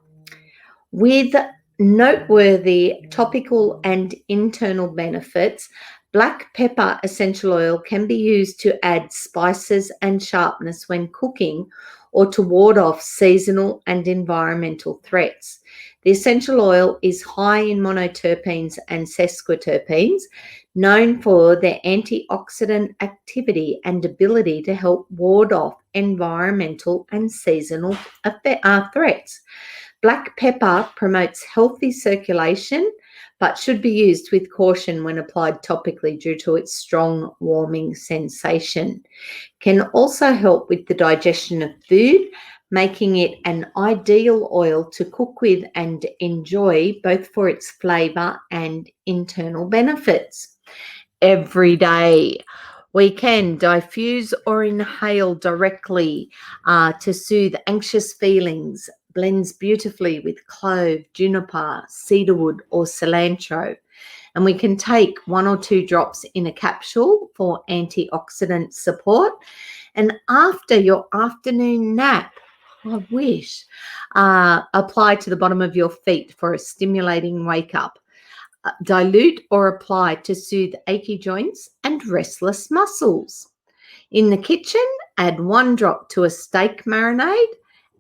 Speaker 1: With noteworthy topical and internal benefits, black pepper essential oil can be used to add spices and sharpness when cooking or to ward off seasonal and environmental threats. The essential oil is high in monoterpenes and sesquiterpenes, known for their antioxidant activity and ability to help ward off environmental and seasonal threats. Black pepper promotes healthy circulation, but should be used with caution when applied topically due to its strong warming sensation. Can also help with the digestion of food, making it an ideal oil to cook with and enjoy, both for its flavour and internal benefits. Every day, we can diffuse or inhale directly to soothe anxious feelings. Blends beautifully with clove, juniper, cedarwood, or cilantro. And we can take 1 or 2 drops in a capsule for antioxidant support. And after your afternoon nap, I wish, apply to the bottom of your feet for a stimulating wake up. Dilute or apply to soothe achy joints and restless muscles. In the kitchen, add 1 drop to a steak marinade.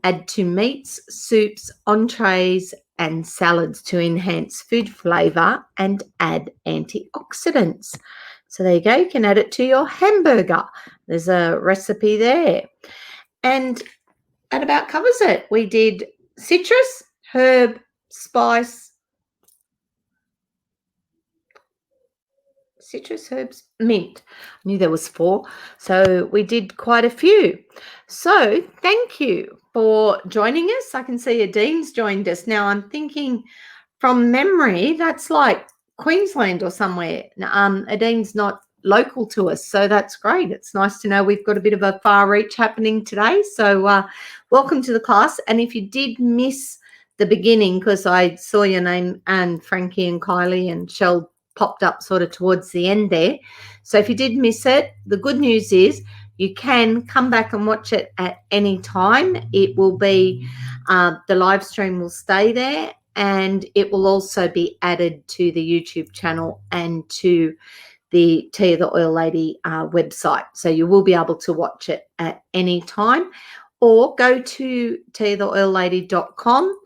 Speaker 1: Add to meats, soups, entrees, and salads to enhance food flavour and add antioxidants. So there you go. You can add it to your hamburger. There's a recipe there. And that about covers it. We did citrus, herb, spice, citrus, herbs, mint. I knew there was 4. So we did quite a few. So thank you for joining us. I can see Adine's joined us. Now I'm thinking from memory, that's like Queensland or somewhere. Adine's not local to us, so that's great. It's nice to know we've got a bit of a far reach happening today. So welcome to the class. And if you did miss the beginning, because I saw your name and Frankie and Kylie and Shell popped up sort of towards the end there. So if you did miss it, the good news is you can come back and watch it at any time. It will be, the live stream will stay there, and it will also be added to the YouTube channel and to the Tea of the Oil Lady website. So you will be able to watch it at any time, or go to teaoftheoillady.com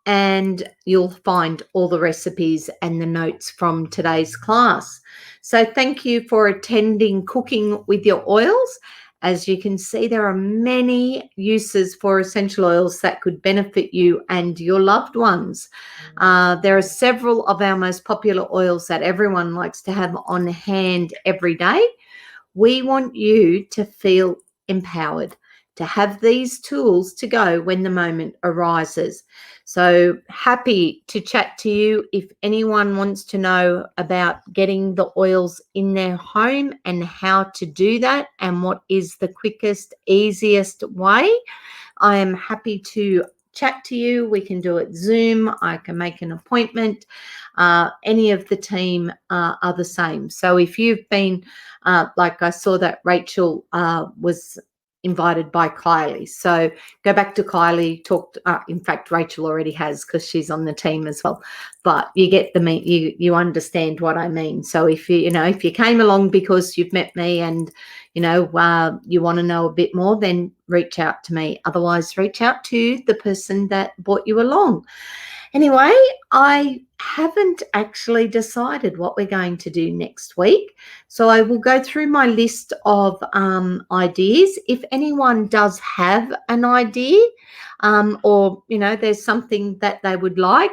Speaker 1: and you'll find all the recipes and the notes from today's class. So thank you for attending Cooking with Your Oils. As you can see, there are many uses for essential oils that could benefit you and your loved ones. There are several of our most popular oils that everyone likes to have on hand every day. We want you to feel empowered, to have these tools to go when the moment arises. So happy to chat to you if anyone wants to know about getting the oils in their home and how to do that and what is the quickest, easiest way. I am happy to chat to you. We can do it Zoom. I can make an appointment. Any of the team are the same. So if you've been, like I saw that Rachel was invited by Kylie. So go back to Kylie, in fact, Rachel already has, because she's on the team as well. But you get you understand what I mean. So if if you came along because you've met me and you want to know a bit more, then reach out to me. Otherwise, reach out to the person that brought you along. Anyway, I haven't actually decided what we're going to do next week. So I will go through my list of ideas. If anyone does have an idea or, there's something that they would like,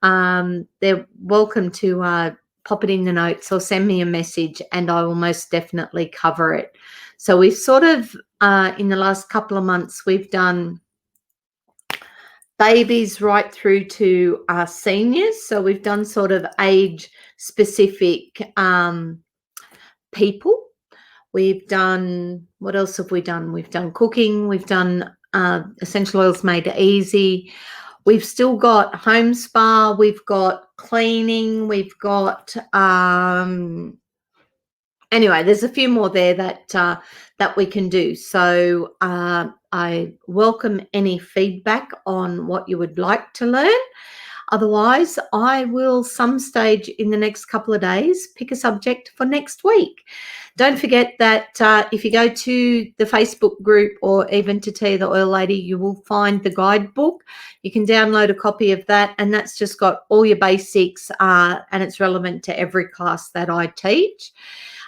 Speaker 1: they're welcome to pop it in the notes or send me a message, and I will most definitely cover it. So we've sort of, in the last couple of months, we've done babies right through to seniors. So we've done sort of age specific people. We've done, what else have we done? We've done cooking. We've done essential oils made easy. We've still got home spa. We've got cleaning. We've got anyway, there's a few more there that we can do. So I welcome any feedback on what you would like to learn. Otherwise, I will some stage in the next couple of days pick a subject for next week. Don't forget that if you go to the Facebook group or even to Tea the Oil Lady, you will find the guidebook. You can download a copy of that, and that's just got all your basics, and it's relevant to every class that I teach.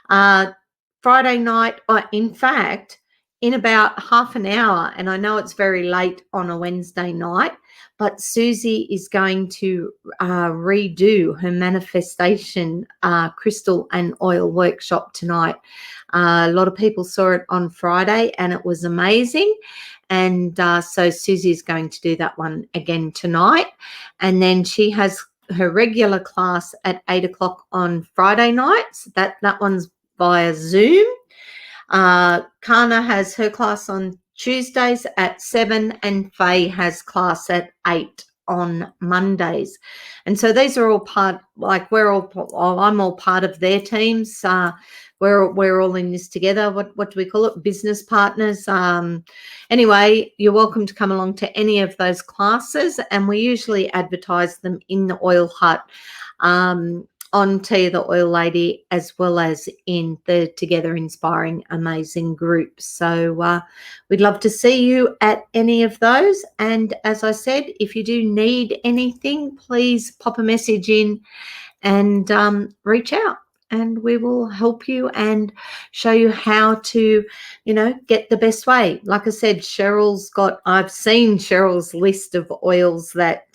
Speaker 1: Friday night, in fact, in about half an hour, and I know it's very late on a Wednesday night, but Susie is going to redo her manifestation crystal and oil workshop tonight. A lot of people saw it on Friday and it was amazing. And so Susie is going to do that one again tonight. And then she has her regular class at 8 o'clock on Friday nights. That one's via Zoom. Kana has her class on Tuesdays at 7, and Faye has class at 8 on Mondays. And so these are all part, like I'm all part of their teams. We're all in this together. What do we call it? Business partners. Anyway, you're welcome to come along to any of those classes, and we usually advertise them in the Oil Hut, on Tea the Oil Lady, as well as in the Together Inspiring Amazing group. So we'd love to see you at any of those. And as I said, if you do need anything, please pop a message in and reach out, and we will help you and show you how to, get the best way. Like I said, I've seen Cheryl's list of oils that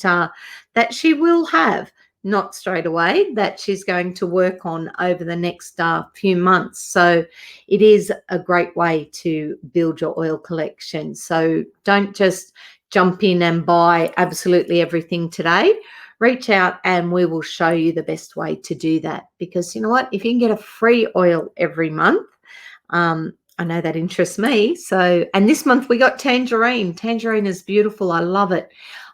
Speaker 1: she will have. Not straight away, that she's going to work on over the next few months. So it is a great way to build your oil collection. So don't just jump in and buy absolutely everything today. Reach out and we will show you the best way to do that. Because you know what? If you can get a free oil every month, I know that interests me. So, and this month we got tangerine. Tangerine is beautiful. I love it.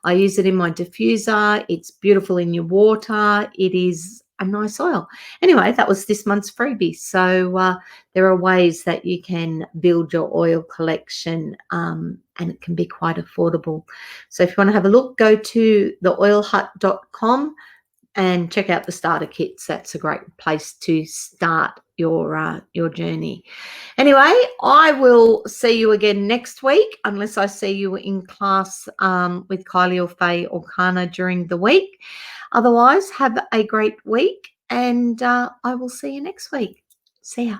Speaker 1: I use it in my diffuser. It's beautiful in your water. It is a nice oil. Anyway, that was this month's freebie. So there are ways that you can build your oil collection, and it can be quite affordable. So if you want to have a look, go to theoilhut.com and check out the starter kits. That's a great place to start your journey. Anyway, I will see you again next week, unless I see you in class with Kylie or Faye or Kana during the week. Otherwise, have a great week, and I will see you next week. See ya.